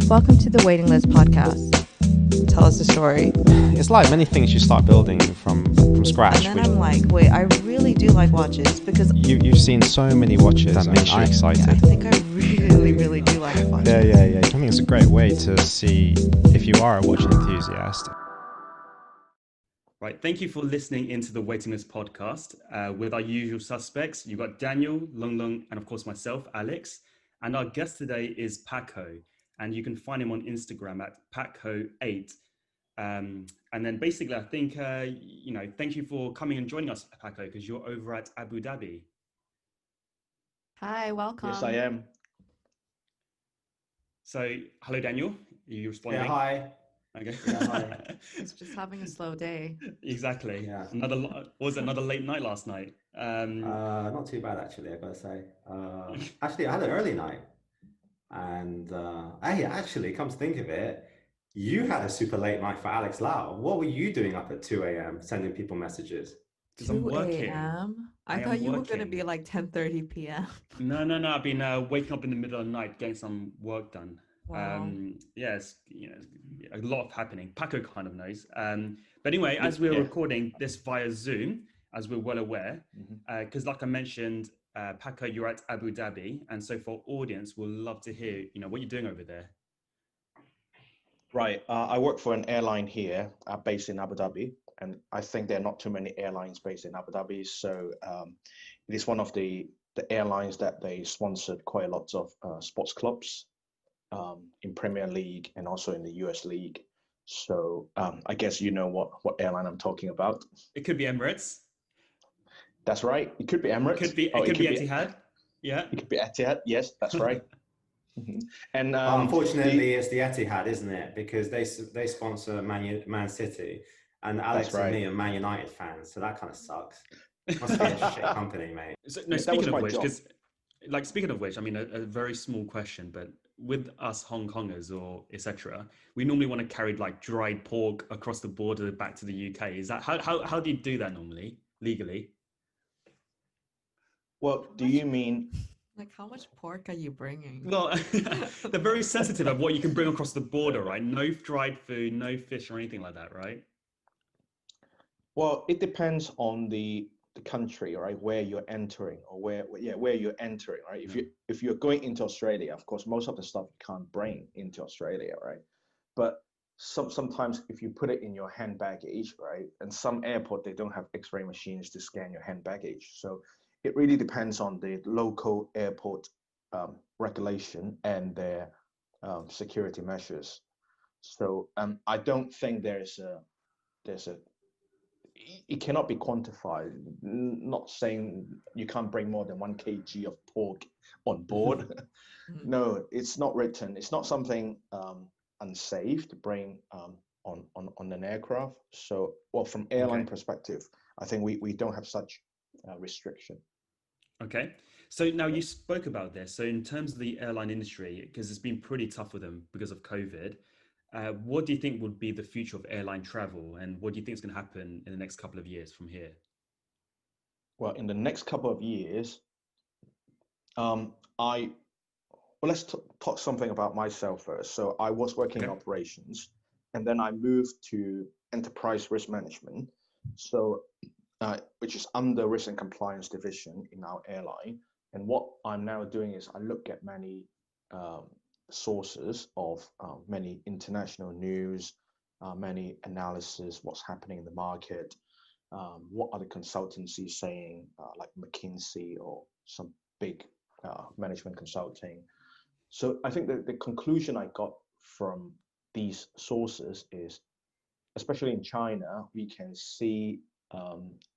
Welcome to the Waiting List podcast. Tell us a story. It's like many things you start building from scratch. And then I'm like, wait, I really do like watches because You've seen so many watches that makes you excited. I think I really do like watches. Yeah. I think it's a great way to see if you are a watch enthusiast. Right, thank you for listening into the Waiting List podcast with our usual suspects. You've got Daniel, Lung, and of course myself, Alex. And our guest today is Pakho, and you can find him on Instagram at Pakho8. And then basically, I think, thank you for coming and joining us, Pakho, because you're over at Abu Dhabi. Hi, welcome. Yes, I am. So, hello, Daniel. Are you responding? Yeah, hi. Okay. Yeah, hi. It's just having a slow day. Exactly. Yeah. Another late night last night? Not too bad, actually, I gotta say. Actually, I had an early night. And hey, actually, come to think of it, you had a super late night for Alex Lau. What were you doing up at 2 a.m. sending people messages? Because I'm working. 2 a.m.? I thought you were going to be like 10:30 p.m. No. I've been waking up in the middle of the night getting some work done. Wow. Yes, a lot happening. Pakho kind of knows. But anyway, as we're recording this via Zoom, as we're well aware, because like I mentioned, Pakho, you're at Abu Dhabi, and so for audience, we'll love to hear, what you're doing over there. Right. I work for an airline here based in Abu Dhabi, and I think there are not too many airlines based in Abu Dhabi. So it is one of the airlines that they sponsored quite a lot of sports clubs in Premier League and also in the US League. So I guess you know what airline I'm talking about. It could be Emirates. That's right. It could be Emirates. It could be Etihad. Yeah. It could be Etihad. Yes, that's right. And unfortunately, it's the Etihad, isn't it? Because they sponsor Man City, and Alex and me are Man United fans, so that kind of sucks. Must be a shit company, mate. So, no, speaking of which, I mean, a very small question, but with us Hong Kongers or etc., we normally want to carry like dried pork across the border back to the UK. Is that how do you do that normally legally? Well, do you mean? Like, how much pork are you bringing? Well, they're very sensitive of what you can bring across the border, right? No dried food, no fish or anything like that, right? Well, it depends on the country, right? Where you're entering, or where you're entering, right? If you're going into Australia, of course, most of the stuff you can't bring into Australia, right? But sometimes if you put it in your hand baggage, right? And some airport they don't have X-ray machines to scan your hand baggage, so it really depends on the local airport regulation and their security measures. So I don't think there's a it cannot be quantified. Not saying you can't bring more than 1 kg of pork on board. No, it's not written. It's not something unsafe to bring on an aircraft. So, well, from airline perspective, I think we don't have such restriction. Okay. So now you spoke about this. So in terms of the airline industry, because it's been pretty tough for them because of COVID, what do you think would be the future of airline travel, and what do you think is going to happen in the next couple of years from here? Well, in the next couple of years, let's talk something about myself first. So I was working in operations, and then I moved to enterprise risk management. So which is under risk and compliance division in our airline. And what I'm now doing is I look at many sources of many international news, many analysis, what's happening in the market, what are the consultancies saying, like McKinsey or some big management consulting. So I think that the conclusion I got from these sources is, especially in China, we can see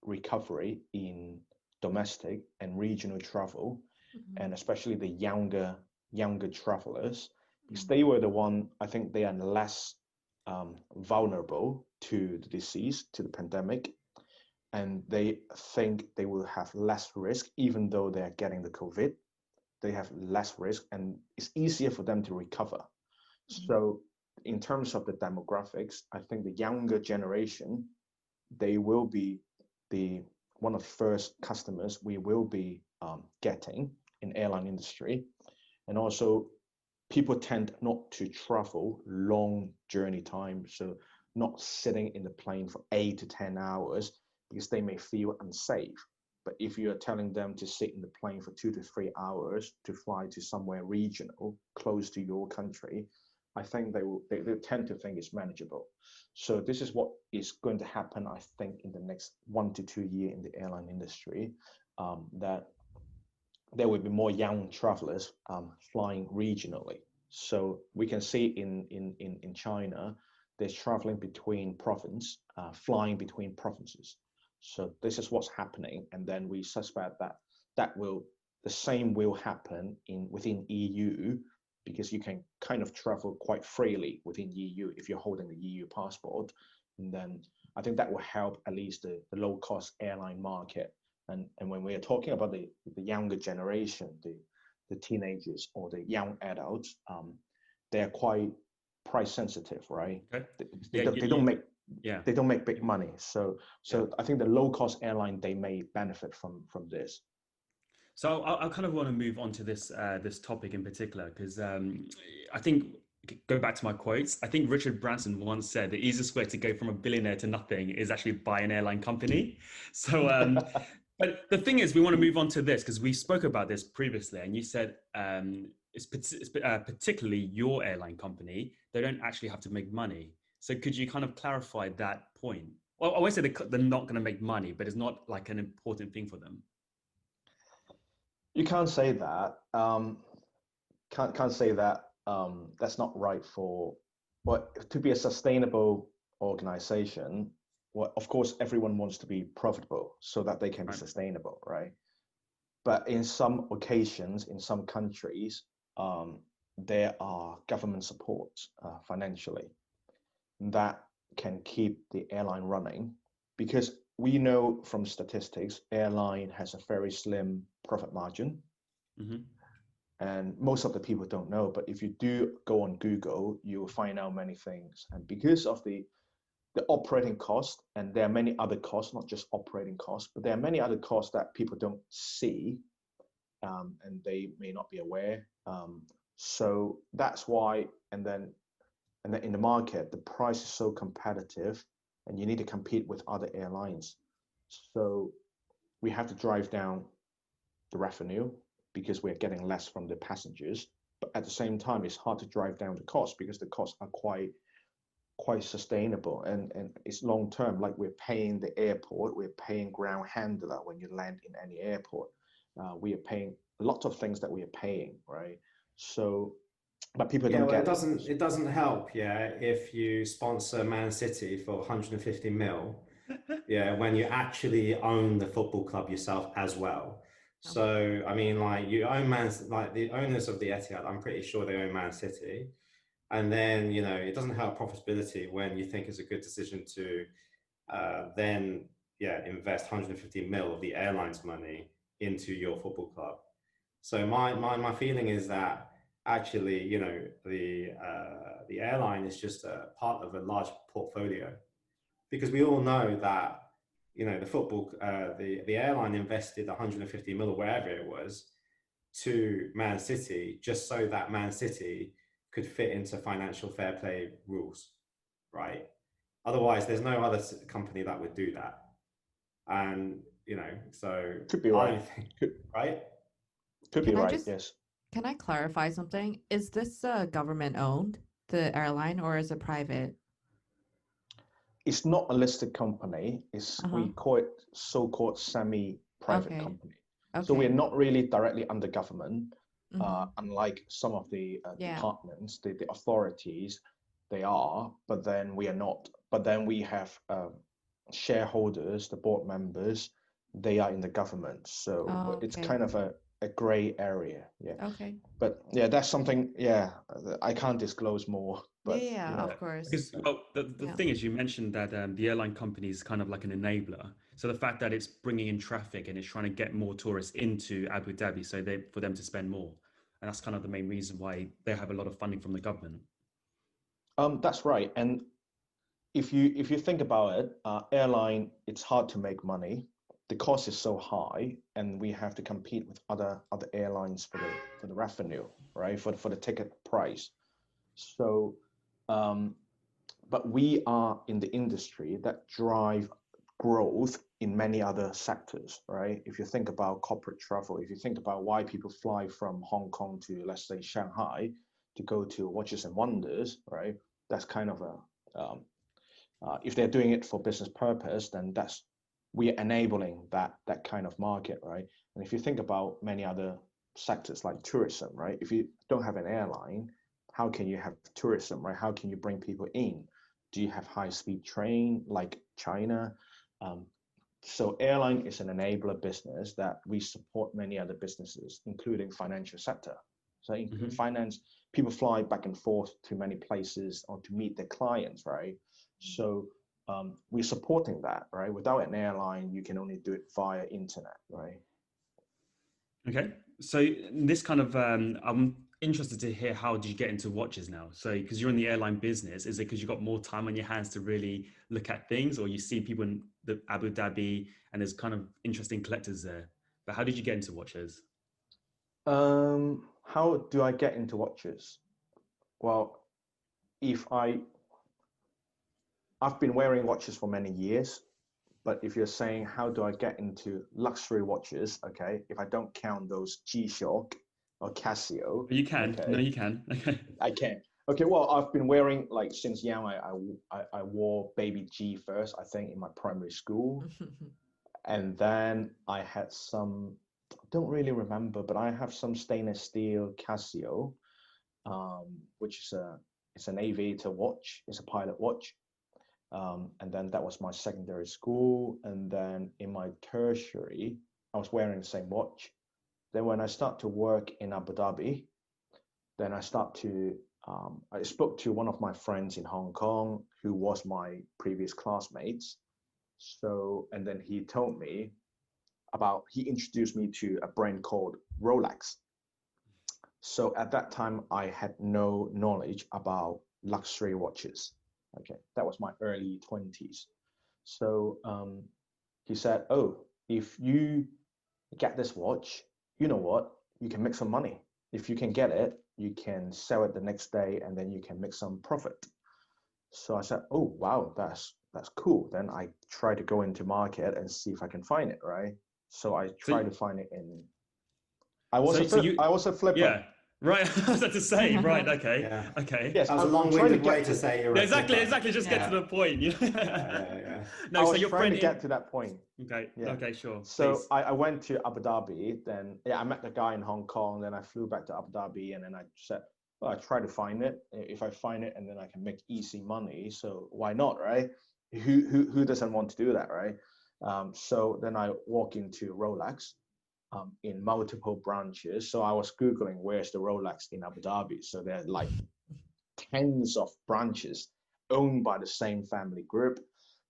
recovery in domestic and regional travel, and especially the younger travelers, because they were the one, I think they are less vulnerable to the disease, to the pandemic, and they think they will have less risk, even though they are getting the COVID, they have less risk and it's easier for them to recover. So in terms of the demographics, I think the younger generation, they will be one of the first customers we will be getting in airline industry. And also people tend not to travel long journey time, so not sitting in the plane for 8 to 10 hours because they may feel unsafe. But if you're telling them to sit in the plane for 2 to 3 hours to fly to somewhere regional close to your country, I think they tend to think it's manageable. So this is what is going to happen, I think, in the next 1 to 2 years in the airline industry, that there will be more young travelers flying regionally. So we can see in China, there's traveling between province, flying between provinces. So this is what's happening, and then we suspect that the same will happen within EU, because you can kind of travel quite freely within EU if you're holding the EU passport. And then I think that will help at least the low-cost airline market. And when we are talking about the younger generation, the teenagers or the young adults, they're quite price sensitive, right? Okay. They don't make big money. So I think the low-cost airline, they may benefit from this. So I kind of want to move on to this topic in particular, because I think, go back to my quotes, I think Richard Branson once said the easiest way to go from a billionaire to nothing is actually buy an airline company. So, but the thing is, we want to move on to this because we spoke about this previously, and you said it's particularly your airline company, they don't actually have to make money. So could you kind of clarify that point? Well, I won't say they're not going to make money, but it's not like an important thing for them. You can't say that. Can't say that. That's not right for. Well, to be a sustainable organization, well, of course, everyone wants to be profitable so that they can be sustainable, right? But in some occasions, in some countries, there are government supports financially that can keep the airline running, because we know from statistics, airline has a very slim profit margin. Mm-hmm. And most of the people don't know, but if you do go on Google, you will find out many things. And because of the operating cost, and there are many other costs, not just operating costs, but there are many other costs that people don't see, and they may not be aware. So that's why, and then in the market, the price is so competitive, and you need to compete with other airlines. So we have to drive down the revenue because we're getting less from the passengers. But at the same time, it's hard to drive down the cost because the costs are quite sustainable, and it's long term. Like, we're paying the airport, we're paying ground handler when you land in any airport. We are paying a lot of things that we are paying, right? So, but people don't get it. It doesn't help, if you sponsor Man City for 150 mil, when you actually own the football club yourself as well. So, I mean, like, you own like the owners of the Etihad, I'm pretty sure they own Man City. And then, it doesn't help profitability when you think it's a good decision to then, invest 150 mil of the airline's money into your football club. So my feeling is that actually, the airline is just a part of a large portfolio, because we all know that, the football, the airline invested 150 mil or wherever it was to Man City, just so that Man City could fit into financial fair play rules, right? Otherwise, there's no other company that would do that. And, so could be right, right? Could be right, yes. Can I clarify something? Is this government owned, the airline, or is it private? It's not a listed company. We call it so-called semi-private company. Okay. So we're not really directly under government, unlike some of the departments, the authorities, they are, but then we are not. But then we have shareholders, the board members, they are in the government. So it's kind of a gray area. Okay. But that's something, I can't disclose more. But, of course. Because, well, the thing is, you mentioned that the airline company is kind of like an enabler. So the fact that it's bringing in traffic and it's trying to get more tourists into Abu Dhabi, so for them to spend more. And that's kind of the main reason why they have a lot of funding from the government. That's right. And if you think about it, airline, it's hard to make money. the cost is so high, and we have to compete with other airlines for the revenue, right? For the ticket price. So, but we are in the industry that drive growth in many other sectors, right? If you think about corporate travel, if you think about why people fly from Hong Kong to, let's say, Shanghai to go to Watches and Wonders, right? That's kind of if they're doing it for business purpose, then we are enabling that kind of market, right? And if you think about many other sectors like tourism, right? If you don't have an airline, how can you have tourism, right? How can you bring people in? Do you have high-speed train like China? So airline is an enabler business that we support many other businesses, including financial sector. So in finance, people fly back and forth to many places or to meet their clients, right? So we're supporting that, right? Without an airline, you can only do it via internet, right? Okay, so this kind of, I'm interested to hear, how did you get into watches now? So because you're in the airline business, is it because you got more time on your hands to really look at things, or you see people in the Abu Dhabi and there's kind of interesting collectors there? But how did you get into watches? How do I get into watches? Well, I've been wearing watches for many years, but if you're saying how do I get into luxury watches, okay, if I don't count those G-Shock or Casio, You can. okay, No, you can. Okay. I can. Okay, well, I've been wearing, like, since young. I wore baby G first, I think, in my primary school, and then I had some. I don't really remember, but I have some stainless steel Casio, which is it's an aviator watch. It's a pilot watch. And then that was my secondary school. And then in my tertiary, I was wearing the same watch. Then when I start to work in Abu Dhabi, then I spoke to one of my friends in Hong Kong who was my previous classmates. So, and then he told me he introduced me to a brand called Rolex. So at that time, I had no knowledge about luxury watches. Okay, that was my early 20s. So he said, oh, if you get this watch, you know what? You can make some money. If you can get it, you can sell it the next day and then you can make some profit. So I said, oh, wow, that's cool. Then I try to go into market and see if I can find it, right? So I try to find it in. I was a flipper. Yeah. Right, I was about to say, right, okay, Yeah. okay. Yes, That was a long-winded way to say you're a exactly, flipper. exactly. Just get to the point. Yeah. No, I so was your trying friend to get to that point. Okay, Yeah. okay, sure. So I went to Abu Dhabi, then I met the guy in Hong Kong, then I flew back to Abu Dhabi, and then I said, well, I try to find it. If I find it, and then I can make easy money, so why not, right? Who doesn't want to do that, right? So then I walk into Rolex. In multiple branches. So I was Googling where's the Rolex in Abu Dhabi. So there are like tens of branches owned by the same family group.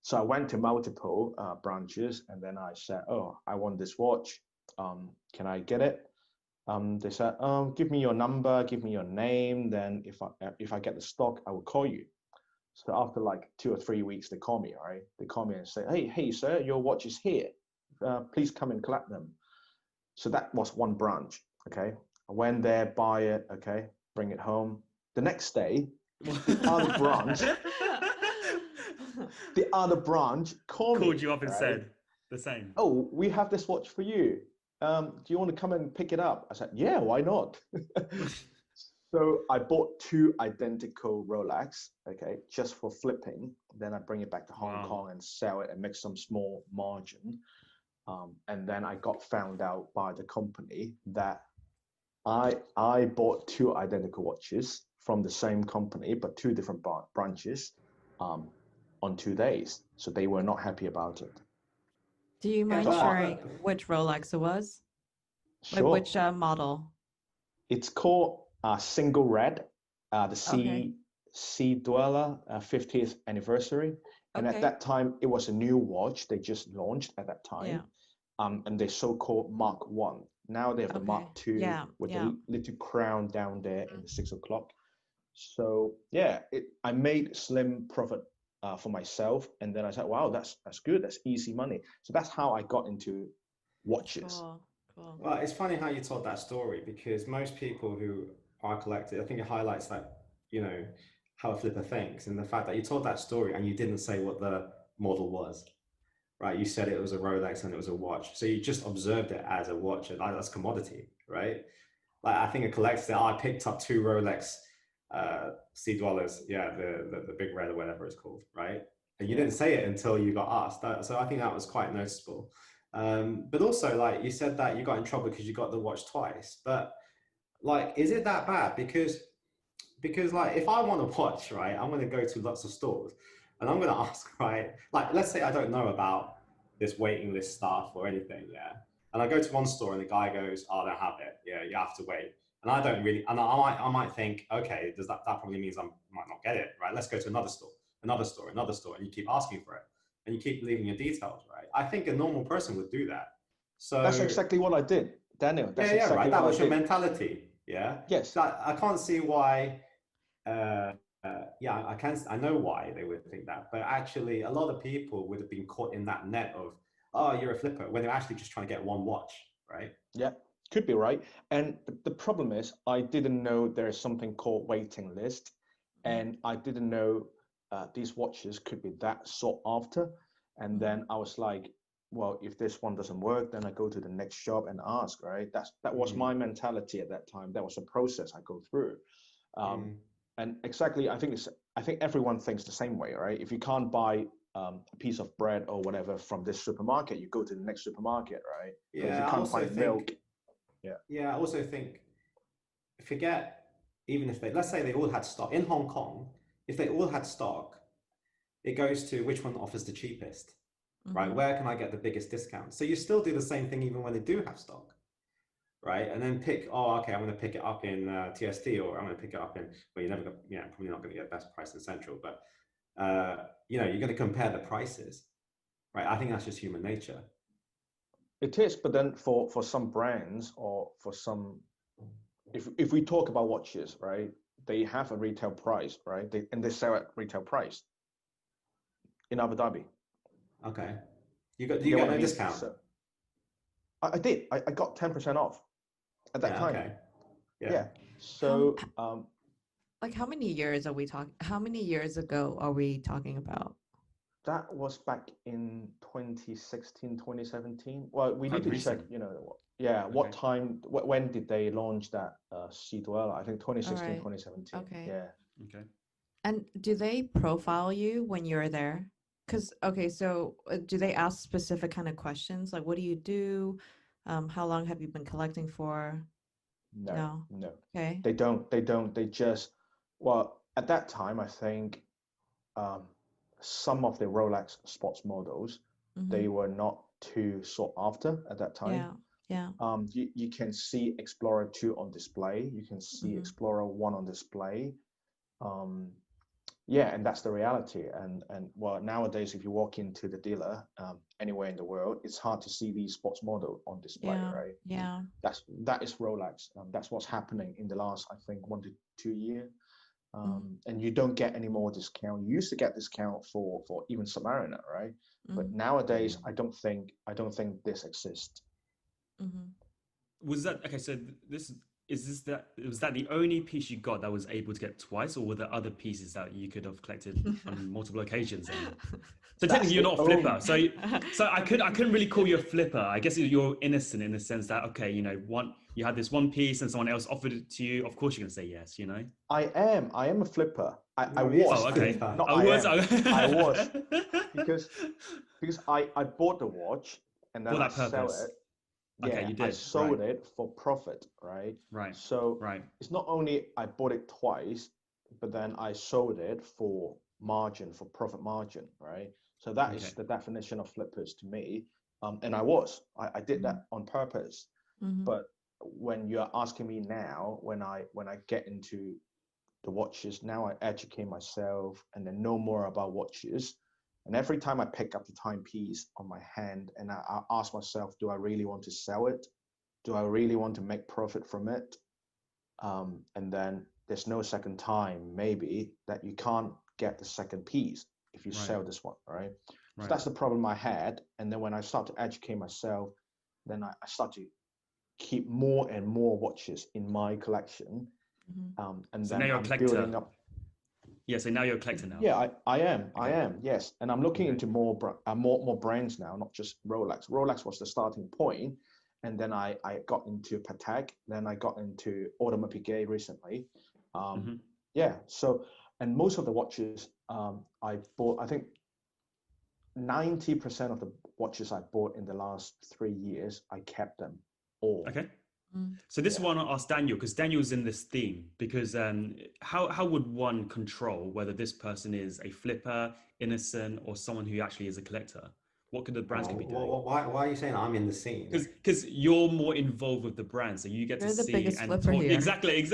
So I went to multiple branches and then I said, oh, I want this watch. Can I get it? They said, give me your number, give me your name. Then if I get the stock, I will call you. So after like 2 or 3 weeks, they call me, right? They call me and say, hey, sir, your watch is here. Please come and collect them. So that was one branch, okay? I went there, buy it, okay, bring it home. The next day, the other branch called you up and right? said the same. Oh, we have this watch for you. Do you want to come and pick it up? I said, yeah, why not? So I bought 2 identical Rolex, okay, just for flipping. Then I bring it back to Hong Kong and sell it and make some small margin. And then I got found out by the company that I bought 2 identical watches from the same company, but 2 different branches on 2 days. So they were not happy about it. Do you mind sharing which Rolex it was? Sure. Like which model? It's called Single Red, the Sea Dweller 50th anniversary. And at that time, it was a new watch they just launched at that time. Yeah. And they so-called Mark 1. Now they have the Mark 2 with the little crown down there in the 6 o'clock. So yeah, I made slim profit for myself, and then I said, wow, that's good, that's easy money. So that's how I got into watches. Cool. Cool. Well, it's funny how you told that story because most people who are collected, I think it highlights that, how a flipper thinks and the fact that you told that story and you didn't say what the model was, right? You said it was a Rolex and it was a watch. So you just observed it as a watch and that's commodity, right? Like I think a collector, I picked up two Rolex Sea Dwellers, yeah, the big red or whatever it's called, right? And you didn't say it until you got asked. So I think that was quite noticeable. But also, like you said that you got in trouble because you got the watch twice. But like, is it that bad? Because like, if I want a watch, right, I'm going to go to lots of stores, and I'm going to ask, right, like, let's say I don't know about this waiting list stuff or anything, yeah. And I go to one store and the guy goes, "Oh, I don't have it. Yeah, you have to wait." And I don't really, and I might think, okay, does that probably means I might not get it, right? Let's go to another store, another store, another store, and you keep asking for it, and you keep leaving your details, right? I think a normal person would do that. So That's exactly what I did, Daniel. That's yeah, exactly right. That what was I your did. mentality, yeah. Yes. So I can't see why. Yeah, I know why they would think that, but actually, a lot of people would have been caught in that net of, "Oh, you're a flipper," when they're actually just trying to get one watch, right? Yeah, could be right. And the problem is, I didn't know there's something called waiting list, and I didn't know these watches could be that sought after. And then I was like, well, if this one doesn't work, then I go to the next shop and ask, right? That was my mentality at that time. That was a process I go through. And exactly, I think everyone thinks the same way, right? If you can't buy a piece of bread or whatever from this supermarket, you go to the next supermarket, right? But if you Yeah, I can't also find think. milk, yeah. Yeah, I also think. Forget, even if let's say they all had stock in Hong Kong, if they all had stock, it goes to which one offers the cheapest, right? Where can I get the biggest discount? So you still do the same thing even when they do have stock, right? And then pick, oh, okay, I'm going to pick it up in TST, or I'm going to pick it up in, well, you're never going, probably not going to get best price in Central, but you're going to compare the prices, right? I think that's just human nature. It is, but then for some brands or for some, if we talk about watches, right, they have a retail price, right? They sell at retail price in Abu Dhabi. Okay. You get got what no I mean? discount? So I did. I got 10% off at that time. Okay. Yeah. So like how many years are we talking? How many years ago are we talking about? that was back in 2016, 2017. Well, we Quite need to recent. check, what time, when did they launch that Sea Dweller? I think 2016, Alright. 2017. Okay. Yeah. Okay. And do they profile you when you're there? Because, okay, so do they ask specific kind of questions? Like, what do you do? How long have you been collecting for? No. Okay. They don't. They just, well, at that time, I think some of the Rolex sports models, they were not too sought after at that time. Yeah. You can see Explorer 2 on display. You can see Explorer 1 on display. Yeah, and that's the reality. And well, nowadays, if you walk into the dealer anywhere in the world, it's hard to see these sports model on display, right? Yeah. That is Rolex. That's what's happening in the last, I think, 1 to 2 years. And you don't get any more discount. You used to get discount for even Submariner, right? But nowadays, I don't think this exists. Was that okay? So was that the only piece you got that was able to get twice, or were there other pieces that you could have collected on multiple occasions? So technically, you're not a flipper. So I couldn't really call you a flipper. I guess you're innocent in the sense that you had this one piece and someone else offered it to you. Of course, you're gonna say yes. I am a flipper. I he is was. a Okay. flipper. Not I was because I bought the watch and then For I that sell purpose. it. Okay, Yeah, you did. I sold it for profit, right? Right. So Right. it's not only I bought it twice, but then I sold it for margin, for profit margin, right? So that is the definition of flippers to me. And I did that on purpose. But when you're asking me now, when I get into the watches, now I educate myself and then know more about watches. And every time I pick up the timepiece on my hand and I ask myself, do I really want to sell it? Do I really want to make profit from it? And then there's no second time, maybe, that you can't get the second piece. if you Right. sell this one, right? So Right. that's the problem I had. And then when I start to educate myself, then I start to keep more and more watches in my collection. And So then now you're a I'm collector. building up. Yeah, so now you're a collector now. Yeah, I am. I Okay. am. Yes, and I'm looking into more brands now, not just Rolex. Rolex was the starting point, and then I got into Patek. Then I got into Audemars Piguet recently. Mhm. Yeah. So, and most of the watches I bought, I think 90% of the watches I bought in the last 3 years, I kept them all. Okay. So this Yeah. one I asked Daniel because Daniel's in this theme because how would one control whether this person is a flipper, innocent, or someone who actually is a collector? What could the brands could be doing? Why are you saying I'm in the scene? Because you're more involved with the brand, so you get You're to the see biggest and flipper talk here. exactly.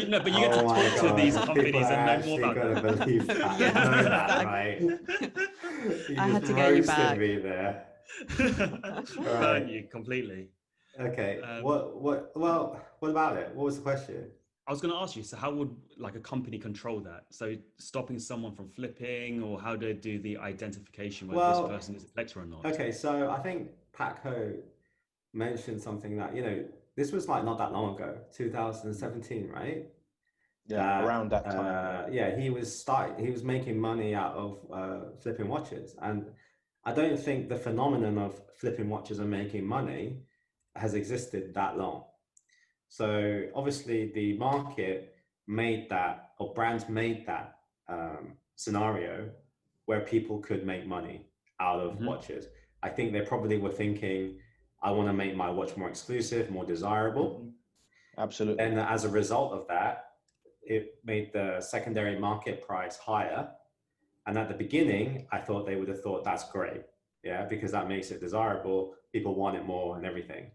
No, but you get to Oh my talk to these God, people companies are and know more actually about going to them. believe that. Yeah, You know that, exactly. right? You I had just to get you roasted back. me there. Burn Right. you completely. Okay. Um, What about it? What was the question? I was going to ask you, so how would like a company control that? So stopping someone from flipping, or how do they do the identification whether this Well, person is a collector or not? okay, so I think Pakho mentioned something that, this was like not that long ago, 2017, right? Yeah, That around that time. Yeah. he was making money out of flipping watches. And I don't think the phenomenon of flipping watches and making money has existed that long. So obviously the market made that, or brands made that scenario where people could make money out of Hmm. watches. I think they probably were thinking, I want to make my watch more exclusive, more desirable. Absolutely. And as a result of that, it made the secondary market price higher. And at the beginning, I thought they would have thought that's great. Yeah, because that makes it desirable. People want it more and everything.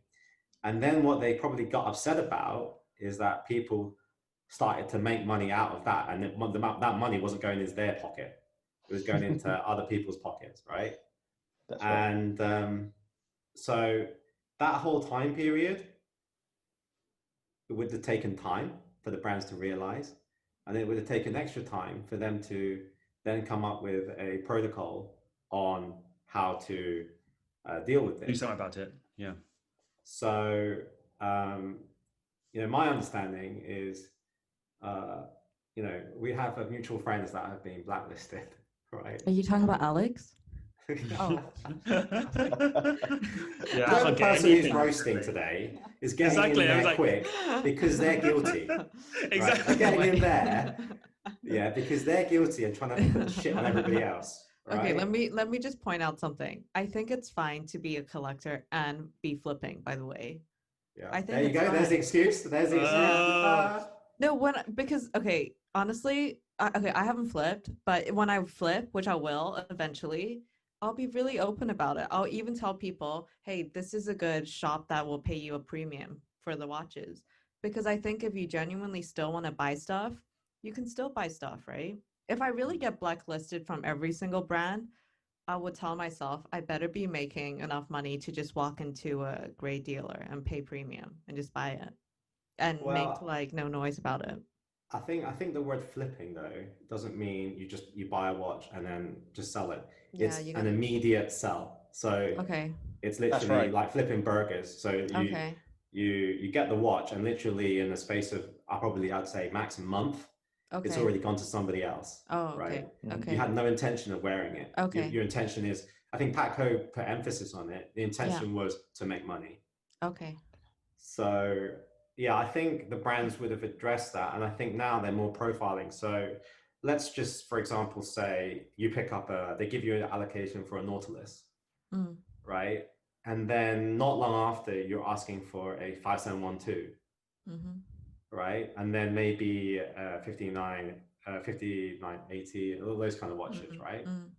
And then what they probably got upset about is that people started to make money out of that. And that money wasn't going into their pocket. It was going into other people's pockets, right? That's right. And so that whole time period, it would have taken time for the brands to realize. And it would have taken extra time for them to then come up with a protocol on how to deal with Do this. something about it. Yeah. So, my understanding is, we have mutual friends that have been blacklisted, right? Are you talking about Alex? Oh. Yeah, I The can't get person who's anything. roasting today is getting Exactly, in I was there like- quick because they're guilty. Exactly. Right? They're getting in there, yeah, because they're guilty and trying to put the shit on everybody else. Okay, Right? let me just point out something. I think it's fine to be a collector and be flipping, by the way. Yeah. I think There you it's go. There's the fine. excuse. There's the excuse. Oh. No, because okay, honestly, I haven't flipped, but when I flip, which I will eventually, I'll be really open about it. I'll even tell people, "Hey, this is a good shop that will pay you a premium for the watches." Because I think if you genuinely still want to buy stuff, you can still buy stuff, right? If I really get blacklisted from every single brand, I would tell myself I better be making enough money to just walk into a gray dealer and pay premium and just buy it and make Well, like no noise about it. I think the word flipping though doesn't mean you buy a watch and then just sell it. Yeah, It's you an gotta. immediate sell. So Okay. it's That's literally right. like flipping burgers. So Okay. you get the watch and literally in the space of I'd say max a month, it's Okay. already gone to somebody else. Oh, okay. Right? You Okay. had no intention of wearing it. Okay. Your intention is, I think Patco put emphasis on it. The intention was to make money. Okay. So yeah, I think the brands would have addressed that, and I think now they're more profiling. So let's just, for example, say you pick up they give you an allocation for a Nautilus, Mm. right? And then not long after, you're asking for a 5712, Mm-hmm. right? And then maybe 5980, all those kind of watches, Mm-hmm. right? Mm.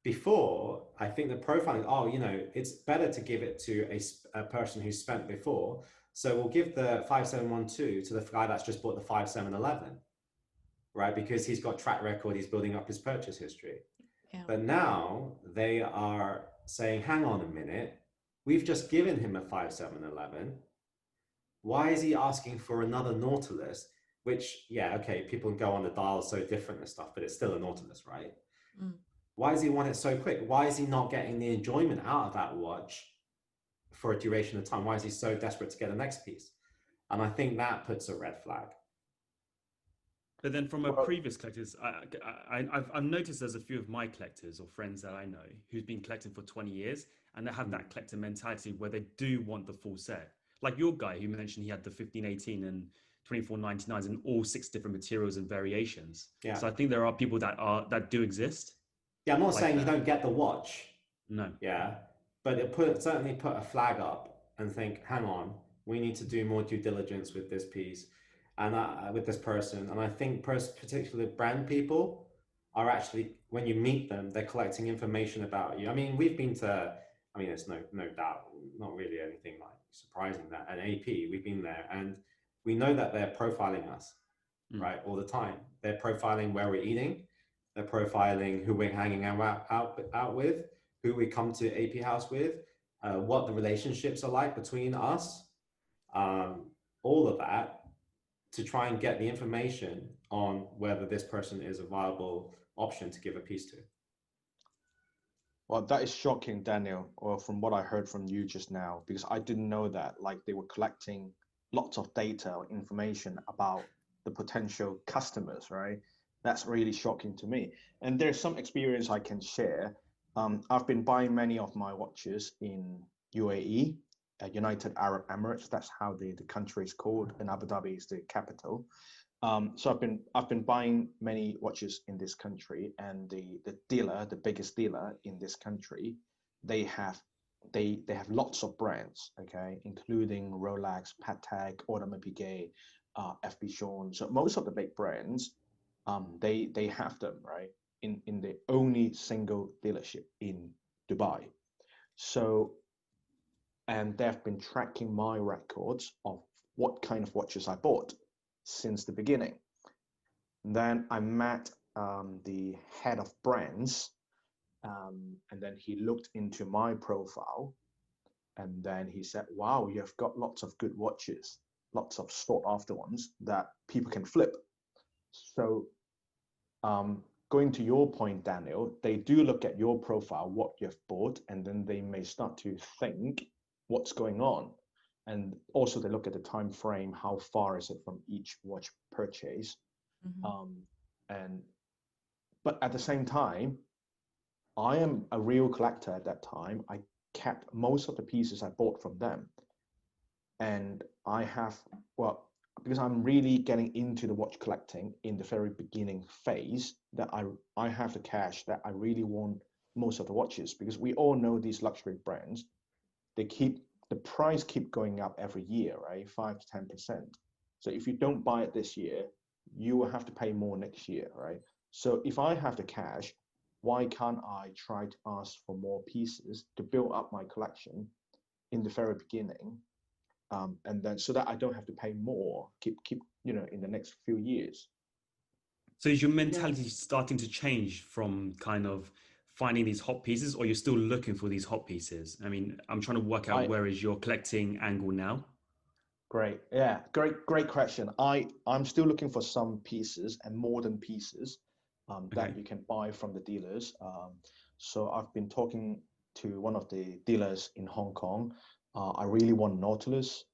Before, I think the profiling, it's better to give it to a person who's spent before. So we'll give the 5712 to the guy that's just bought the 5711, right? Because he's got track record, he's building up his purchase history. Yeah. But now they are saying, hang on a minute, we've just given him a 5711. Why is he asking for another Nautilus? which, yeah, okay, people can go on the dial so different and stuff, but it's still a Nautilus, right? Mm. Why does he want it so quick? Why is he not getting the enjoyment out of that watch for a duration of time? Why is he so desperate to get the next piece? And I think that puts a red flag. But then from a Well, previous collectors, I've noticed there's a few of my collectors or friends that I know who's been collecting for 20 years and they have that collector mentality where they do want the full set. Like your guy who mentioned he had the 1518 and 2499s in all 6 different materials and variations. Yeah. So I think there are people that do exist Yeah, I'm not like saying you that. don't get the watch. No. Yeah, but certainly put a flag up and think, hang on, we need to do more due diligence with this piece and with this person. And I think particularly brand people are actually, when you meet them, they're collecting information about you. I mean, we've been to, I mean, there's no doubt, not really anything like surprising that at AP, we've been there and we know that they're profiling us, right, all the time. They're profiling where we're eating. They're profiling who we're hanging out with, who we come to AP House with, what the relationships are like between us, all of that to try and get the information on whether this person is a viable option to give a piece to. Well, that is shocking, Daniel, or from what I heard from you just now, because I didn't know that. Like they were collecting lots of data or information about the potential customers, right? That's really shocking to me. And there's some experience I can share. I've been buying many of my watches in UAE, United Arab Emirates. That's how the country is called, and Abu Dhabi is the capital. So I've been buying many watches in this country, and the dealer, the biggest dealer in this country, they have lots of brands, okay, including Rolex, Patek, Audemars Piguet, FB Journe. So most of the big brands, they have them, right, in the only single dealership in Dubai. So, and they've been tracking my records of what kind of watches I bought since the beginning. Then I met the head of brands, and then he looked into my profile, and then he said, "Wow, you've got lots of good watches, lots of sought after ones that people can flip." So, going to your point, Daniel, they do look at your profile, what you've bought, and then they may start to think what's going on. And also they look at the time frame, how far is it from each watch purchase. And but at the same time, I am a real collector at that time. I kept most of the pieces I bought from them. And I have, well, because I'm really getting into the watch collecting in the very beginning phase, that I have the cash that I really want most of the watches, because we all know these luxury brands, the price keep going up every year, right? 5 to 10%. So if you don't buy it this year, you will have to pay more next year, right? So if I have the cash, why can't I try to ask for more pieces to build up my collection in the very beginning, and then so that I don't have to pay more, keep in the next few years. So is your mentality starting to change from kind of finding these hot pieces, or you're still looking for these hot pieces? I mean, I'm trying to work out where is your collecting angle now? Great. Yeah, great question. I'm still looking for some pieces and modern pieces that you can buy from the dealers. So I've been talking to one of the dealers in Hong Kong. I really want Nautilus,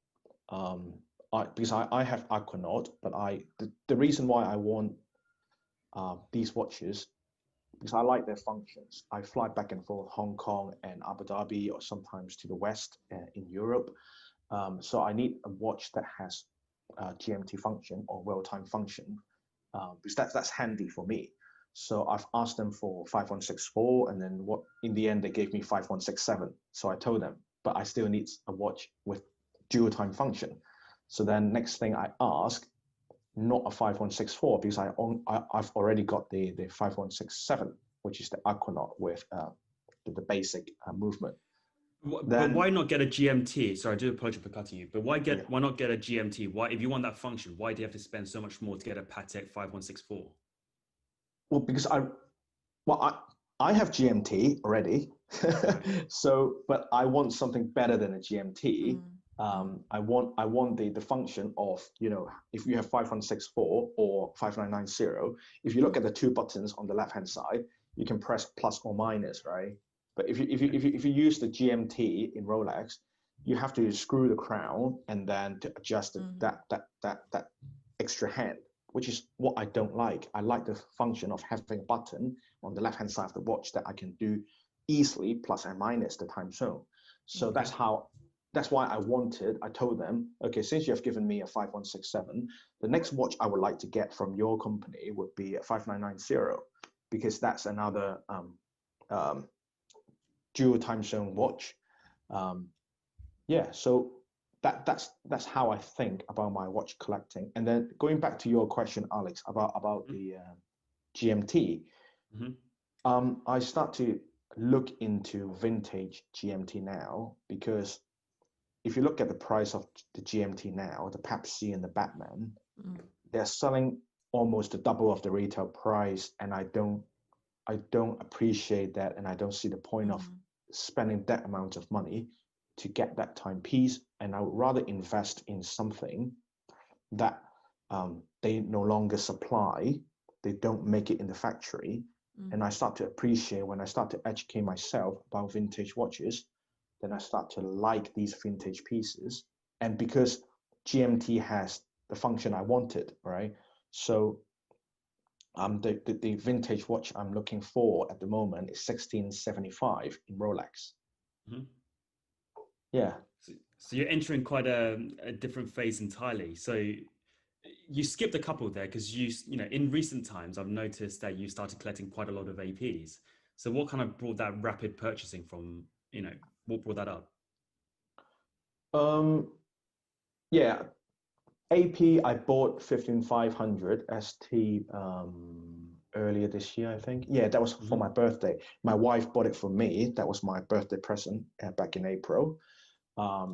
because I have Aquanaut, but the reason why I want these watches, because I like their functions. I fly back and forth Hong Kong and Abu Dhabi, or sometimes to the west in Europe. So I need a watch that has GMT function or real-time function, because that's handy for me. So I've asked them for 5164, and then in the end they gave me 5167. So I told them, but I still need a watch with dual time function. So then next thing I ask, not a 5164, because I've already got the 5167, which is the Aquanaut with the basic movement. But why not get a GMT? Sorry, I do apologize for cutting you. But why not get a GMT? Why, if you want that function, why do you have to spend so much more to get a Patek 5164? Well, because I have GMT already, so but I want something better than a GMT. I want the function of, you know, if you have 5164 or 5990, if you look at the two buttons on the left hand side, you can press plus or minus, right? But if you use the GMT in Rolex, you have to screw the crown and then to adjust that extra hand, which is what I don't like. I like the function of having a button on the left hand side of the watch that I can do easily plus and minus the time zone. So that's why I told them, okay, since you have given me a 5167, the next watch I would like to get from your company would be a 5990, because that's another dual time zone watch. Yeah, so that's how I think about my watch collecting. And then going back to your question, Alex, about the GMT, I start to look into vintage GMT now, because if you look at the price of the GMT now, the Pepsi and the Batman, they're selling almost the double of the retail price, and I don't appreciate that, and I don't see the point of spending that amount of money to get that timepiece. And I would rather invest in something that they no longer supply, they don't make it in the factory. And I start to appreciate, when I start to educate myself about vintage watches, then I start to like these vintage pieces. And because GMT has the function I wanted, right? So the vintage watch I'm looking for at the moment is 1675 in Rolex. Yeah. So you're entering quite a different phase entirely. So you skipped a couple there, because you know, in recent times, I've noticed that you started collecting quite a lot of APs. So what kind of brought that rapid purchasing from, you know, what brought that up? Yeah, AP, I bought 15500 ST earlier this year, I think. Yeah, that was for my birthday. My wife bought it for me. That was my birthday present back in April.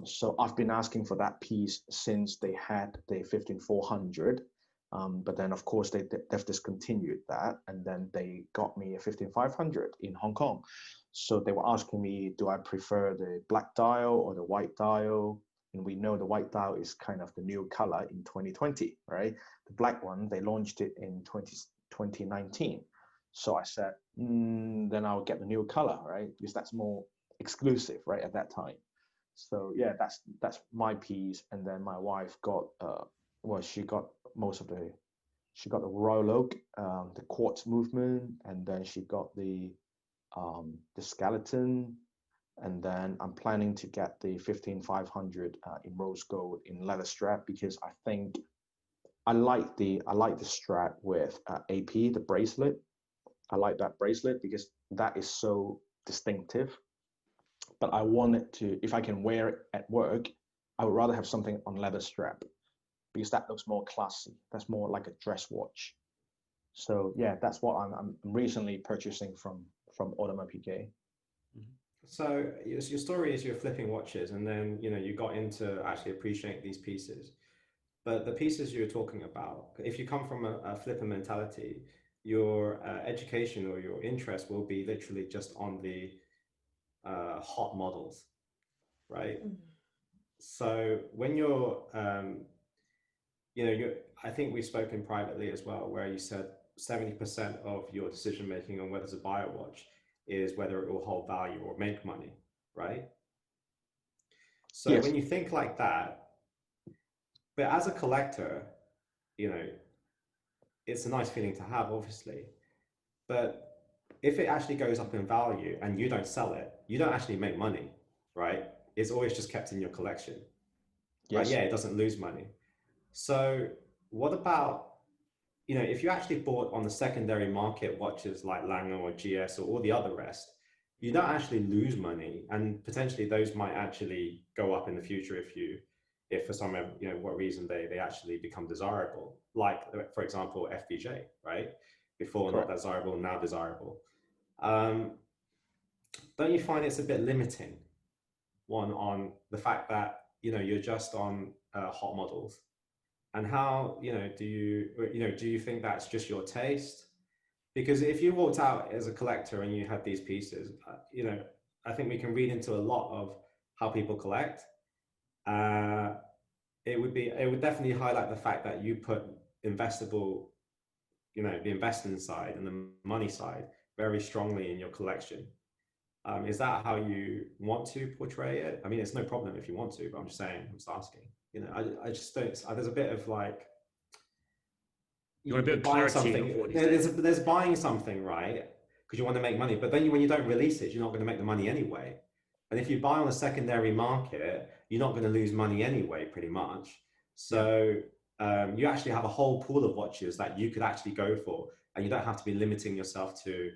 So I've been asking for that piece since they had the 15400. But then, of course, they've discontinued that. And then they got me a 15500 in Hong Kong. So they were asking me, do I prefer the black dial or the white dial? And we know the white dial is kind of the new color in 2020, right? The black one, they launched it in 2019. So I said, then I'll get the new color, right? Because that's more exclusive, right, at that time. So yeah, that's my piece. And then my wife got, she got the Royal Oak, the quartz movement, and then she got the skeleton. And then I'm planning to get the 15500 in rose gold in leather strap, because I think I like the strap with AP, the bracelet. I like that bracelet because that is so distinctive. But I want it to, if I can wear it at work, I would rather have something on leather strap, because that looks more classy. That's more like a dress watch. So yeah, that's what I'm recently purchasing from Audemars Piguet. So your story is you're flipping watches, and then you got into actually appreciating these pieces. But the pieces you're talking about, if you come from a flipper mentality, your education or your interest will be literally just on the hot models, right? So when you're, I think we've spoken privately as well, where you said 70% of your decision making on whether to buy a watch is whether it will hold value or make money, right? So Yes. when you think like that, but as a collector, it's a nice feeling to have, obviously. But if it actually goes up in value and you don't sell it, you don't actually make money, right? It's always just kept in your collection. Yes. Right? Yeah, it doesn't lose money. So what about, if you actually bought on the secondary market watches like Lange or GS or all the other rest, you don't actually lose money, and potentially those might actually go up in the future if for some what reason they actually become desirable, like for example FBJ, right? Before Correct. not desirable, now desirable. Don't you find it's a bit limiting, one, on the fact that you're just on hot models? And how do you think that's just your taste? Because if you walked out as a collector and you had these pieces, I think we can read into a lot of how people collect. it would definitely highlight the fact that you put investable, the investing side and the money side very strongly in your collection. Is that how you want to portray it? I mean, it's no problem if you want to, but I'm just saying, I'm just asking. I just don't. There's a bit of like, You want a bit of buying clarity of something. what he's saying. There's buying something, right? Because you want to make money, but then when you don't release it, you're not going to make the money anyway. And if you buy on a secondary market, you're not going to lose money anyway, pretty much. So you actually have a whole pool of watches that you could actually go for, and you don't have to be limiting yourself to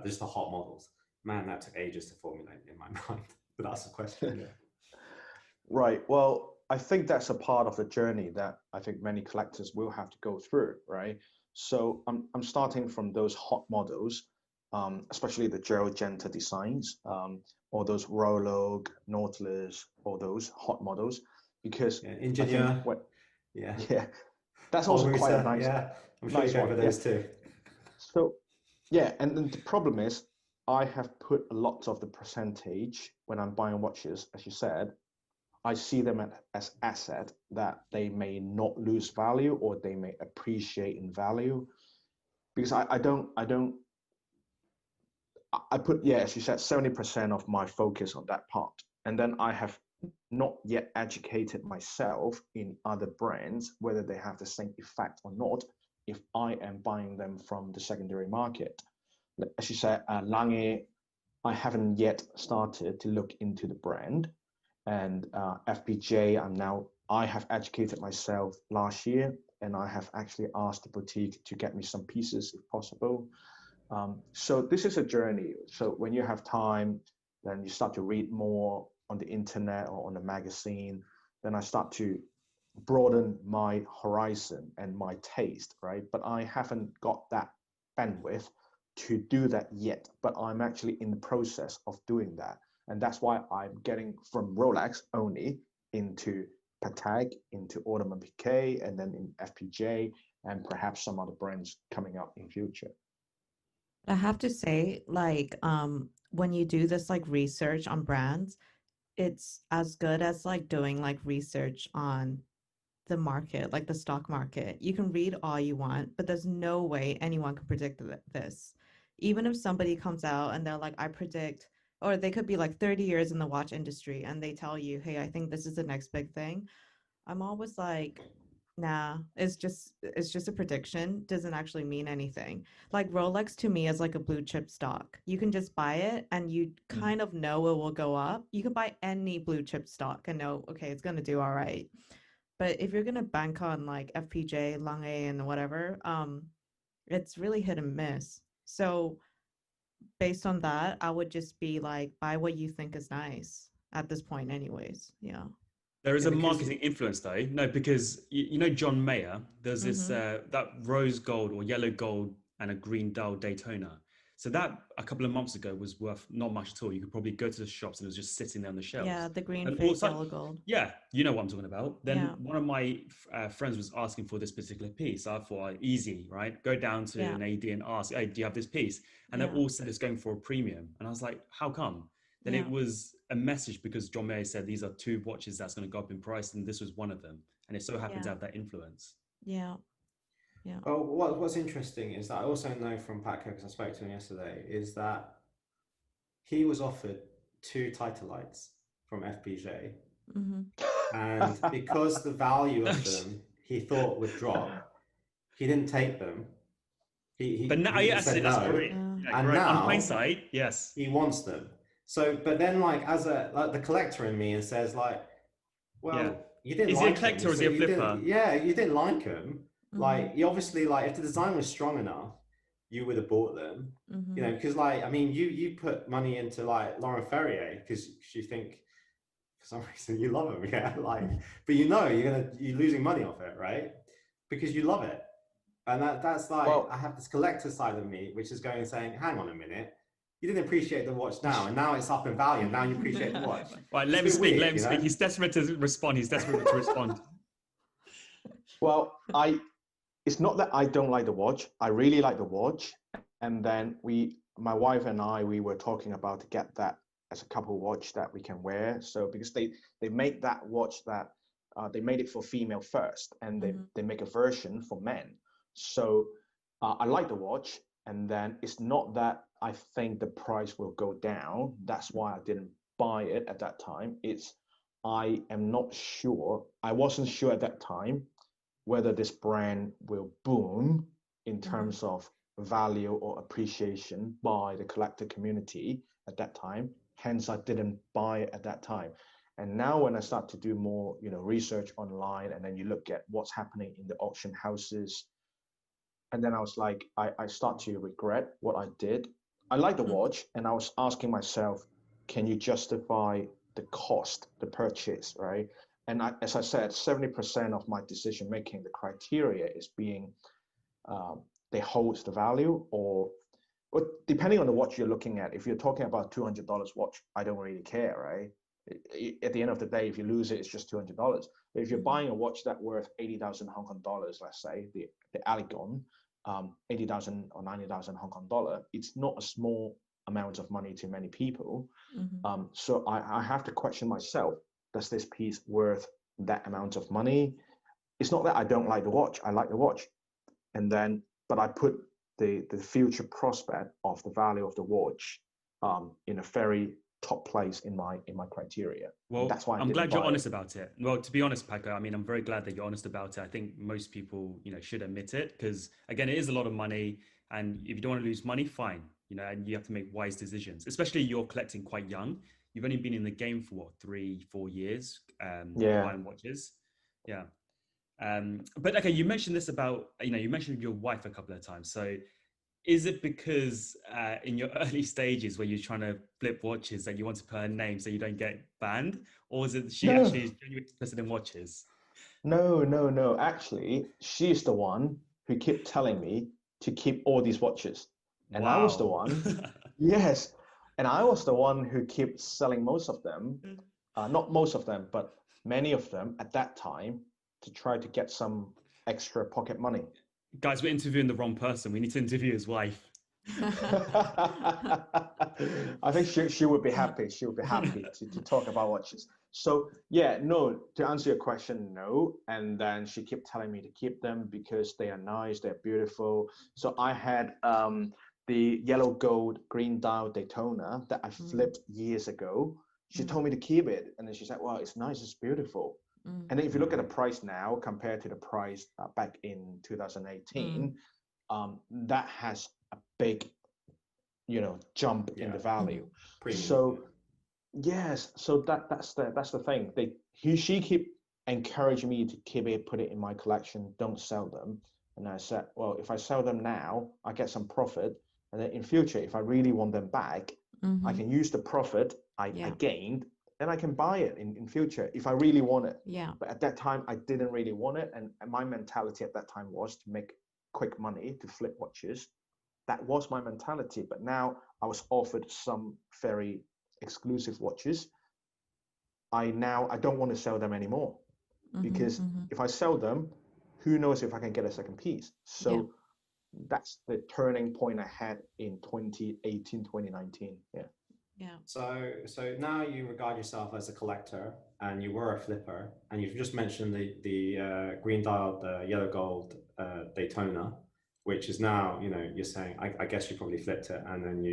just the hot models. Man, that took ages to formulate in my mind, but that's the question. Yeah. Right. Well, I think that's a part of the journey that I think many collectors will have to go through, right? So I'm starting from those hot models, especially the Gerald Genta designs, or those Rolex, Nautilus, or those hot models, because Engineer. Yeah. Yeah, that's also quite a nice, yeah. I'm sure you go for those too. So yeah, and then the problem is I have put a lot of the percentage when I'm buying watches, as you said. I see them as asset that they may not lose value or they may appreciate in value, because I put, yeah, as you said, 70% of my focus on that part. And then I have not yet educated myself in other brands, whether they have the same effect or not, if I am buying them from the secondary market. As you said, Lange, I haven't yet started to look into the brand. And FPJ, I have educated myself last year, and I have actually asked the boutique to get me some pieces if possible. So this is a journey. So when you have time, then you start to read more on the internet or on the magazine. Then I start to broaden my horizon and my taste, right? But I haven't got that bandwidth to do that yet. But I'm actually in the process of doing that. And that's why I'm getting from Rolex only into Patek, into Audemars Piguet, and then in FPJ, and perhaps some other brands coming up in future. I have to say, like, when you do this like research on brands, it's as good as like doing like research on the market, like the stock market. You can read all you want, but there's no way anyone can predict this. Even if somebody comes out and they're like, I predict, or they could be like 30 years in the watch industry and they tell you, hey, I think this is the next big thing. I'm always like, nah, it's just a prediction, doesn't actually mean anything. Like Rolex to me is like a blue chip stock. You can just buy it and you kind of know it will go up. You can buy any blue chip stock and know, okay, it's going to do all right. But if you're going to bank on like FPJ, Lange and whatever, it's really hit and miss. So based on that, I would just be like, buy what you think is nice at this point anyways. Yeah. There is a marketing influence though. No, because you know John Mayer, there's this that rose gold or yellow gold and a green dial Daytona. So that a couple of months ago was worth not much at all. You could probably go to the shops and it was just sitting there on the shelves. Yeah, the green And fake yellow gold. yeah, you know what I'm talking about. Then Yeah. one of my friends was asking for this particular piece. I thought, easy, right? Go down to an AD and ask, hey, do you have this piece? And they all said it's going for a premium. And I was like, how come? Then it was a message because John Mayer said these are two watches that's going to go up in price, and this was one of them. And it so happened to have that influence. Yeah. Yeah. Well, what's interesting is that I also know from Pakho, because I spoke to him yesterday, is that he was offered 2 Titleites from FPJ. And because the value of them he thought would drop, he didn't take them. But now, yes, said that's no. great. Yeah, And great. now, on hindsight, yes, he wants them. So, but then, like, as the collector in me, and says, like, well, you didn't. Is he a collector or is he a flipper? You didn't like them. Like, you obviously, like, if the design was strong enough, you would have bought them. You know, because, like, I mean, you put money into like Laurent Ferrier because you think for some reason you love them, yeah. Like, but you know you're losing money off it, right? Because you love it. And that's like, well, I have this collector side of me, which is going and saying, hang on a minute, you didn't appreciate the watch now, and now it's up in value, and now you appreciate the watch. Right, let him speak, let him speak. He's desperate to respond. Well, it's not that I don't like the watch. I really like the watch. And then my wife and I, we were talking about to get that as a couple watch that we can wear. So because they made that watch that they made it for female first, and they make a version for men. So I like the watch, and then it's not that I think the price will go down. That's why I didn't buy it at that time. It's I am not sure. I wasn't sure at that time whether this brand will boom in terms of value or appreciation by the collector community at that time. Hence, I didn't buy it at that time. And now when I start to do more, research online, and then you look at what's happening in the auction houses, and then I was like, I start to regret what I did. I like the watch, and I was asking myself, can you justify the cost, the purchase, right? And as I said, 70% of my decision making, the criteria is being they hold the value, or depending on the watch you're looking at. If you're talking about $200 watch, I don't really care, right? At the end of the day, if you lose it, it's just $200. But if you're buying a watch that's worth 80,000 Hong Kong dollars, let's say the Aligon, 80,000 or 90,000 Hong Kong dollar, it's not a small amount of money to many people. So I have to question myself: does this piece worth that amount of money? It's not that I don't like the watch; I like the watch, but I put the future prospect of the value of the watch in a very top place in my criteria. Well, that's why I'm glad you're honest about it. Well, to be honest, Pakho, I mean, I'm very glad that you're honest about it. I think most people, should admit it, because again, it is a lot of money, and if you don't want to lose money, fine, and you have to make wise decisions. Especially you're collecting quite young. You've only been in the game for what, 3-4 years, buying watches. Yeah. But okay, you mentioned this about, you mentioned your wife a couple of times. So is it because in your early stages where you're trying to flip watches that you want to put her name so you don't get banned? Or is it she actually is genuinely interested in watches? No. Actually, she's the one who kept telling me to keep all these watches. And I was the Wow. one, yes. And I was the one who kept selling most of them, not most of them, but many of them at that time to try to get some extra pocket money. Guys, we're interviewing the wrong person. We need to interview his wife. I think she would be happy. She would be happy to talk about watches. So yeah, no, to answer your question, no. And then she kept telling me to keep them because they are nice, they're beautiful. So I had the yellow gold green dial Daytona that I flipped years ago. She told me to keep it, and then she said, "Well, it's nice, it's beautiful." And then if you look at the price now compared to the price back in 2018, that has a big, jump in the value. Premium. So yes, so that's the thing. She keep encouraging me to keep it, put it in my collection, don't sell them. And I said, well, if I sell them now, I get some profit, and then in future, if I really want them back, I can use the profit I gained, and I can buy it in future if I really want it. Yeah. But at that time, I didn't really want it, and my mentality at that time was to make quick money, to flip watches. That was my mentality. But now I was offered some very exclusive watches. I don't want to sell them anymore, because if I sell them, who knows if I can get a second piece. So that's the turning point I had in 2018, 2019. Yeah. So now you regard yourself as a collector, and you were a flipper, and you've just mentioned the green dial, the yellow gold Daytona, which is now, you're saying, I guess you probably flipped it, and then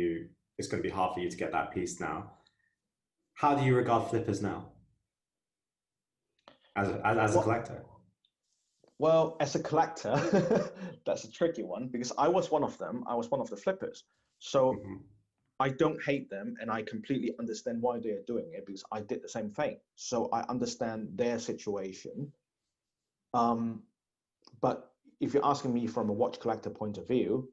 it's going to be hard for you to get that piece now. How do you regard flippers now as a collector? Well, as a collector, that's a tricky one, because I was one of them. I was one of the flippers. So I don't hate them, and I completely understand why they're doing it, because I did the same thing. So I understand their situation. But if you're asking me from a watch collector point of view,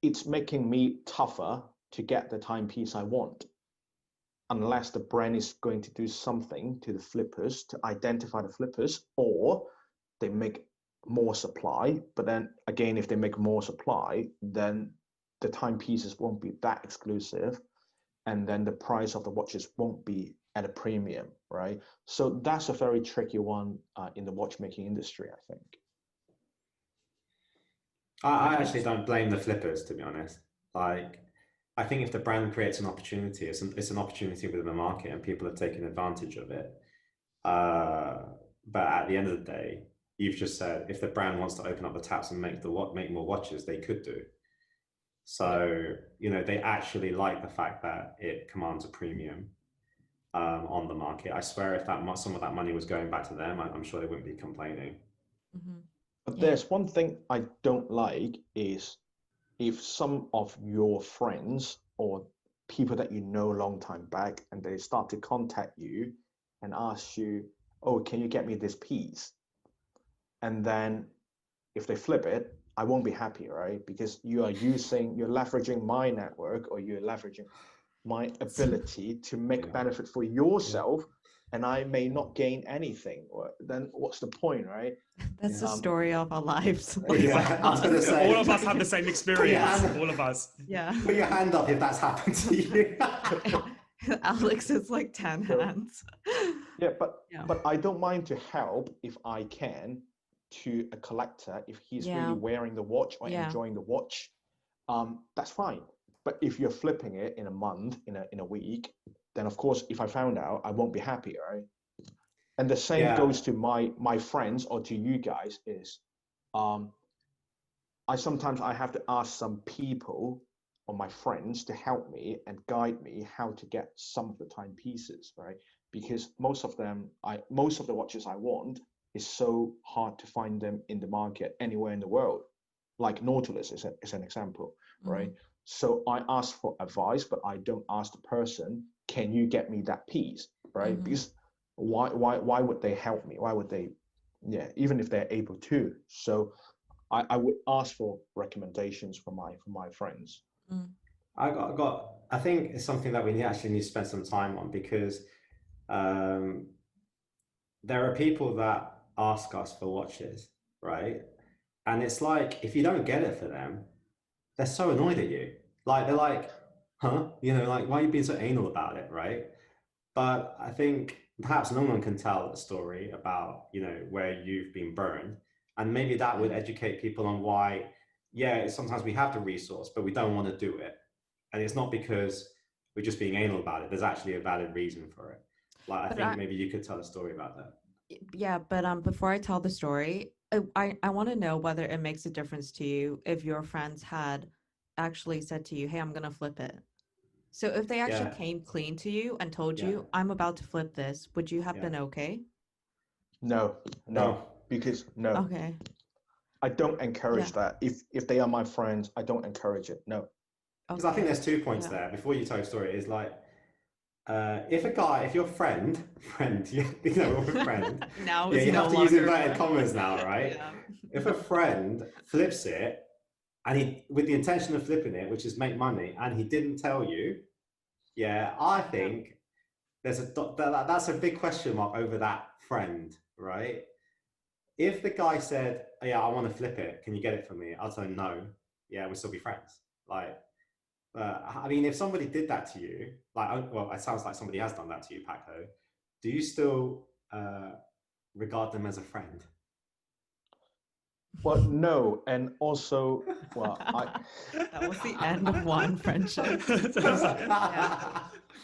it's making me tougher to get the timepiece I want, unless the brand is going to do something to the flippers to identify the flippers, or they make more supply. But then again, if they make more supply, then the timepieces won't be that exclusive, and then the price of the watches won't be at a premium, right? So that's a very tricky one in the watchmaking industry, I think. I actually don't blame the flippers, to be honest. Like, I think if the brand creates an opportunity, it's an opportunity within the market, and people have taken advantage of it. But at the end of the day, you've just said if the brand wants to open up the taps and make more watches, they could do. So they actually like the fact that it commands a premium on the market. I swear, if some of that money was going back to them, I'm sure they wouldn't be complaining. Mm-hmm. But there's one thing I don't like is if some of your friends or people that you know a long time back and they start to contact you and ask you, oh, can you get me this piece? And then if they flip it, I won't be happy, right? Because you're leveraging my network, or you're leveraging my ability to make benefit for yourself, and I may not gain anything. Then what's the point, right? That's the story of our lives. Yeah, I was going to say. All of us have the same experience. All of us. Yeah. Put your hand up if that's happened to you. Alex is like 10 hands. Yeah, but I don't mind to help if I can to a collector if he's really wearing the watch or enjoying the watch. That's fine. But if you're flipping it in a month, in a week, then of course, if I found out, I won't be happy, right? And the same goes to my friends or to you guys is, I have to ask some people or my friends to help me and guide me how to get some of the timepieces, right? Because most of the watches I want is so hard to find them in the market anywhere in the world. Like Nautilus is an example, right? So I ask for advice, but I don't ask the person, can you get me that piece, right? Because why would they help me? Why would they, even if they're able to? So I would ask for recommendations from my friends. I think it's something that we actually need to spend some time on, because there are people that ask us for watches, right? And it's like, if you don't get it for them, they're so annoyed at you. Like, they're like, huh? Like, why are you being so anal about it, right? But I think perhaps no one can tell a story about, where you've been burned. And maybe that would educate people on why, sometimes we have the resource, but we don't want to do it. And it's not because we're just being anal about it. There's actually a valid reason for it. Like, I think maybe you could tell a story about that. Yeah, but before I tell the story, I want to know whether it makes a difference to you if your friends had actually said to you, hey, I'm gonna flip it. So if they actually came clean to you and told you, I'm about to flip this, would you have been okay? No, because no. Okay. I don't encourage that. If they are my friends, I don't encourage it. No. Because I think there's 2 points there. Before you tell your story, is like, if your friend, we're a friend. Now you have to use inverted commas now, right? Yeah. If a friend flips it, and he, with the intention of flipping it, which is make money, and he didn't tell you, I think that's a big question mark over that friend, right? If the guy said, I want to flip it, can you get it for me? I'll say no. We'll still be friends. Like, I mean, if somebody did that to you, it sounds like somebody has done that to you, Pakho. Do you still regard them as a friend? Well, no, and also, that was the end of one friendship.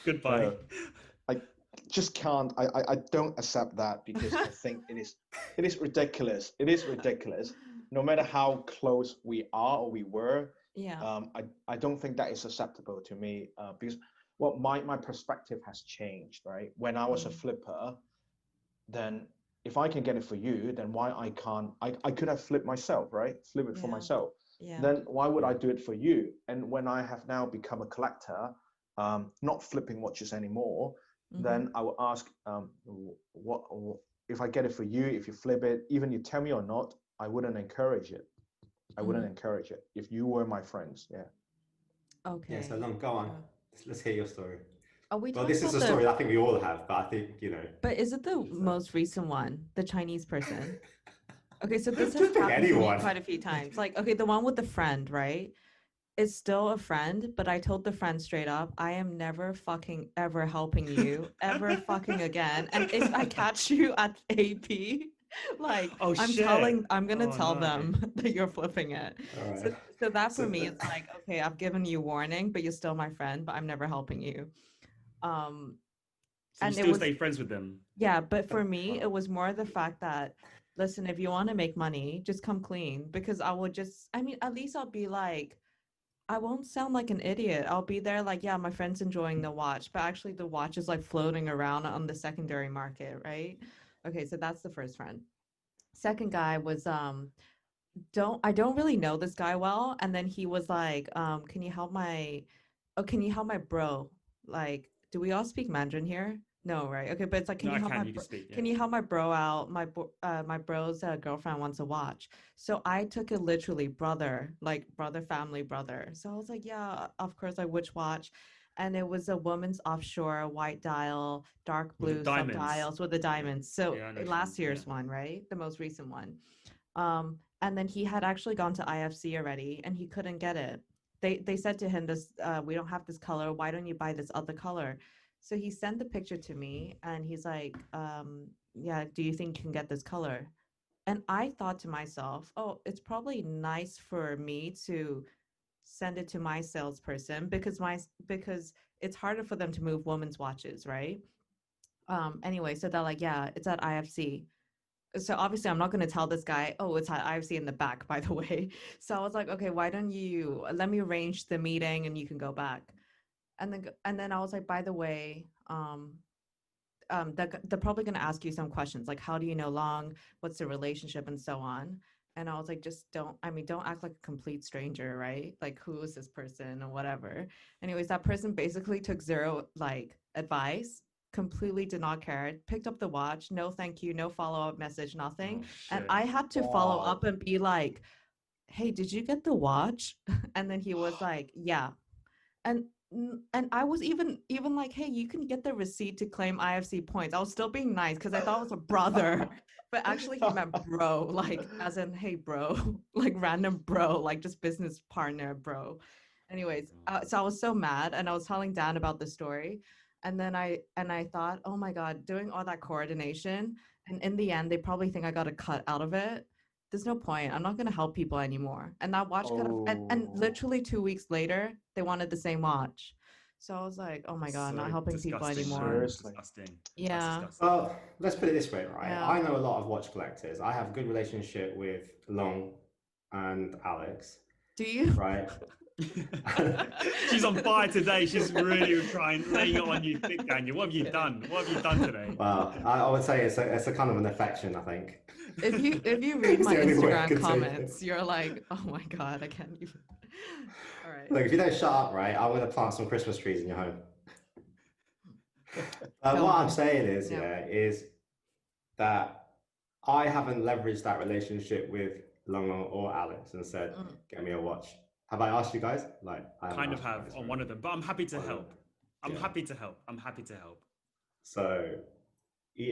Goodbye. I just can't. I don't accept that, because I think it is ridiculous. It is ridiculous. No matter how close we are or we were, I don't think that is acceptable to me, because my perspective has changed, right? When I was a flipper, then if I can get it for you, then why I can't? I could have flipped myself, right? Flip it for myself. Then why would I do it for you? And when I have now become a collector, not flipping watches anymore, then I will ask, what if I get it for you? If you flip it, even you tell me or not, I wouldn't encourage it. I wouldn't encourage it if you were my friends. Okay. So Long, go on. Let's hear your story. Well, this is a story I think we all have, but I think, But is it the most recent one, the Chinese person? Okay, so this has happened to me quite a few times. Like, okay, the one with the friend, right? It's still a friend, but I told the friend straight up, I am never fucking ever helping you ever fucking again. And if I catch you at AP, Like Oh I'm shit. gonna Oh tell no. them that you're flipping it. All So right. so that for So, me, it's like, okay, I've given you warning, but you're still my friend, but I'm never helping you. Um, So you and it still was, stay friends with them? yeah, but for me, it Wow. was more the fact that, listen, if you want to make money, just come clean because I would just, I mean, at least I'll be like, I won't sound like an idiot. I'll be there like, yeah, my friend's enjoying the watch, but actually the watch is like floating around on the secondary market, right? Okay, so that's the first friend. Second guy was don't really know this guy well, and then he was like, can you help my can you help my bro? Like, do we all speak Mandarin here? No, right? Okay, but it's like, No, I can. You can speak. Yeah. can you help my bro out? My bro's girlfriend wants a watch. So I took it literally, brother, like brother, family, brother. So I was like, yeah, of course, like which watch? And it was a woman's offshore white dial, dark With the blue diamonds. subdials with the Yeah. diamonds. So Yeah, I know which one. last Yeah. year's one, right? The most recent one. And then he had actually gone to IFC already, and he couldn't get it. They said to him, "This we don't have this color. Why don't you buy this other color?" So he sent the picture to me, and he's like, "Yeah, do you think you can get this color?" And I thought to myself, "Oh, it's probably nice for me to send it to my salesperson because it's harder for them to move women's watches, right?" Anyway, so they're like, "Yeah, it's at IFC." So obviously I'm not going to tell this guy, oh, it's at IFC in the back, by the way. So I was like, okay, why don't you let me arrange the meeting and you can go back. And then I was like, by the way, they're probably going to ask you some questions like, how do you know Long? What's the relationship and so on. And I was like, just don't, I mean, don't act like a complete stranger, right? Like, who is this person or whatever. Anyways, that person basically took zero like advice, completely did not care, picked up the watch, no thank you, no follow-up message, nothing. Oh And shit. I had to follow up Wow. and be like, hey, did you get the watch? And then he was like, yeah. And and I was even like, hey, you can get the receipt to claim IFC points. I was still being nice because I thought it was a brother, but actually he meant bro, like as in, hey, bro, like random bro, like just business partner, bro. Anyways, so I was so mad, and I was telling Dan about the story, and then I thought, oh my god, doing all that coordination, and in the end, they probably think I got a cut out of it. There's no point. I'm not going to help people anymore. And that watch could have, and Oh, literally 2 weeks later, they wanted the same watch. So I was like, oh my That's God, not so helping people disgusting, anymore. man. seriously. Disgusting. That's Yeah. disgusting. well, let's put it this way, right? Yeah. I know a lot of watch collectors. I have a good relationship with Long and Alex, Do you? right? She's on fire today. She's really trying, laying it on you, thick, Daniel. What have you done? What have you done today? Well, I would say it's a kind of an affection, I think. If you read It's my the only way I Instagram can take it. comments, you're like, oh my God, I can't even. All right. Look, if you don't shut up, right, I'm going to plant some Christmas trees in your home. Go What I'm on. saying is, Yeah. yeah, is that I haven't leveraged that relationship with Long Long or Alex and said, Mm. get me a watch. Have I asked you guys? Like, I haven't Kind of asked you have guys, on right? one of them, but I'm happy to One of them. help. I'm Yeah. happy to help. I'm happy to help. So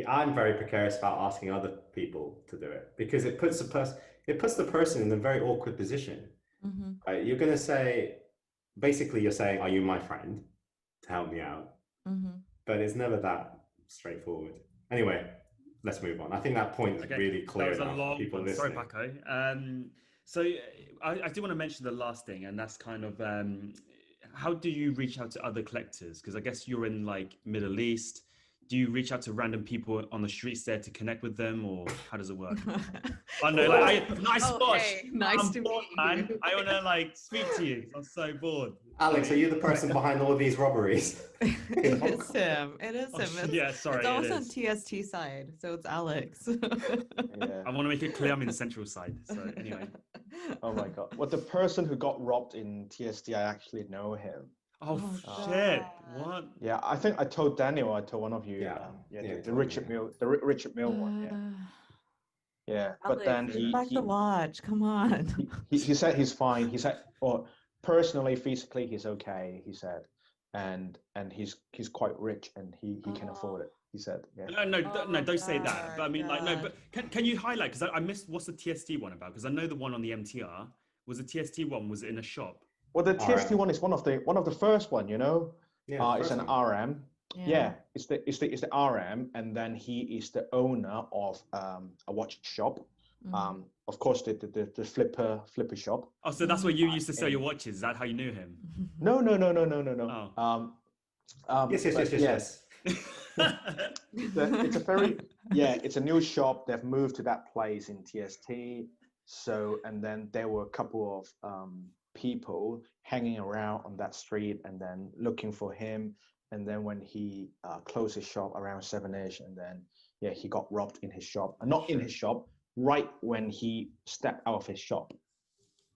I'm very precarious about asking other people to do it because it puts the person in a very awkward position. Mm-hmm. Right? You're going to say, basically, you're saying, "Are you my friend to help me out?" Mm-hmm. But it's never that straightforward. Anyway, let's move on. I think that point is Okay, really that clear was a enough for long people one. Sorry, listening. Paco. So I do want to mention the last thing, and that's kind of how do you reach out to other collectors? Because I guess you're in like Middle East. Do you reach out to random people on the streets there to connect with them, or how does it work? I know, like, nice Oh, sposh. hey, nice I'm to bored, meet man. you. I want to like speak to you. I'm so bored. Alex, are you the person Like, behind all these robberies? It is him. It is oh, him. yeah, It's sorry, it also on is. TST side, so it's Alex. Yeah. I want to make it clear I'm in the central side. So anyway. Oh my God. Well, the person who got robbed in TSD, I actually know him. Oh, Oh shit! God. What? Yeah, I think I told Daniel, I told one of you, Yeah. yeah, Yeah, the totally, Richard yeah. Mill, Richard Mill one, yeah, yeah. But Alex, then give back the watch. Come on. he said he's fine. He said, well, personally, physically, he's okay. He said, and he's quite rich and he can Oh, afford it. He said, yeah. No, oh don't say that. But God, I mean, like, no, God. but can you highlight? Because I missed what's the TST one about? Because I know the one on the MTR was the TST one was in a shop. Well, the All right. TST one is one of the first one, you know. Yeah, the It's first an one. RM. Yeah, it's the RM, and then he is the owner of a watch shop. Mm-hmm. Of course, the flipper shop. Oh, so that's where you used to sell your In watches. Is that how you knew him? no no no no no no no. Oh. Yes, yes, yes, But yes, yeah, yes. it's a very it's a new shop. They've moved to that place in TST. So and then there were a couple of people hanging around on that street and then looking for him. And then when he closed his shop around 7ish, and then he got robbed in his shop, not in his shop, right when he stepped out of his shop.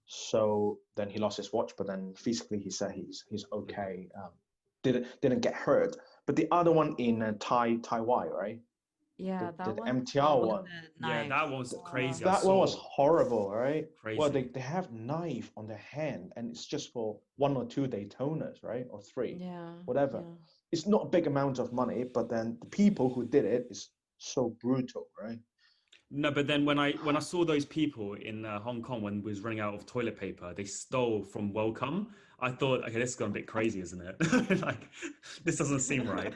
So then he lost his watch, but then physically he said he's okay. Didn't get hurt. But the other one in Taiwan, right? Yeah, The that one. The MTR one with one. the Yeah, that knives. was crazy. I That one was saw. horrible, right? Well, Crazy. they have knife on their hand, and it's just for 1 or 2 Daytonas, right? Or 3, Yeah, whatever. yeah. It's not a big amount of money, but then the people who did it is so brutal, right? No, but then when I saw those people in Hong Kong when we was running out of toilet paper, they stole from Welcome. I thought, okay, this has gone a bit crazy, isn't it? Like, this doesn't seem right.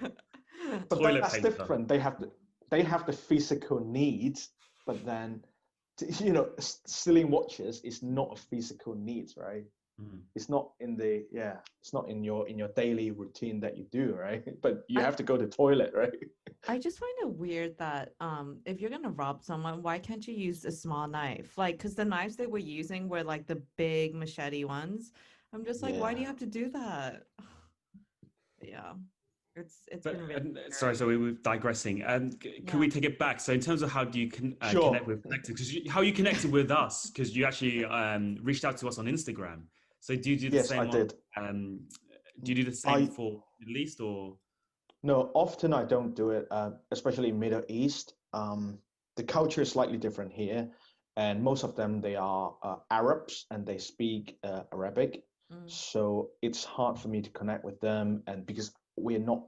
But Toilet that's paper. different. They have the physical needs, but then stealing watches is not a physical needs, right? Mm. It's not it's not in your daily routine that you do, right? But you I have to go to the toilet, right? I just find it weird that if you're gonna rob someone, why can't you use a small knife? Like, because the knives they were using were like the big machete ones. I'm just like, why do you Yeah. have to do that? Yeah, it's But been really sorry, weird. so we were digressing. Can Yeah. we take it back? So in terms of how do you connect Sure. with collectors? Because how you connected with us? Because you actually reached out to us on Instagram. So do you do the Yes, I same on? did. Do you do the same I for Middle East or? No, often I don't do it, especially in Middle East. The culture is slightly different here, and most of them they are Arabs and they speak Arabic. Mm, So it's hard for me to connect with them, and because we're not,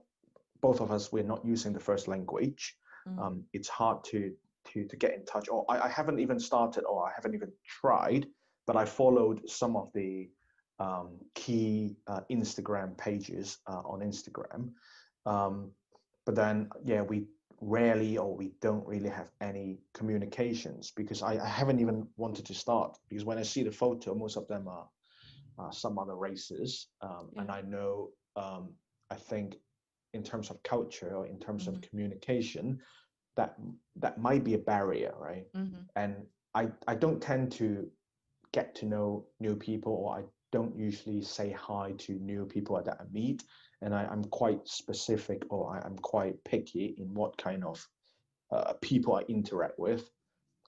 both of us, we're not using the first language. mm, It's hard to get in touch. Or I haven't even started, or I haven't even tried, but I followed some of the key Instagram pages on Instagram. um, but then, yeah, we rarely or we don't really have any communications because I haven't even wanted to start because when I see the photo, most of them are some other races. yeah. And I know, I think in terms of culture or in terms of Mm-hmm. communication, that that might be a barrier, right? Mm-hmm. And I don't tend to get to know new people, or I don't usually say hi to new people that I meet. And I'm quite specific, or I'm quite picky in what kind of people I interact with,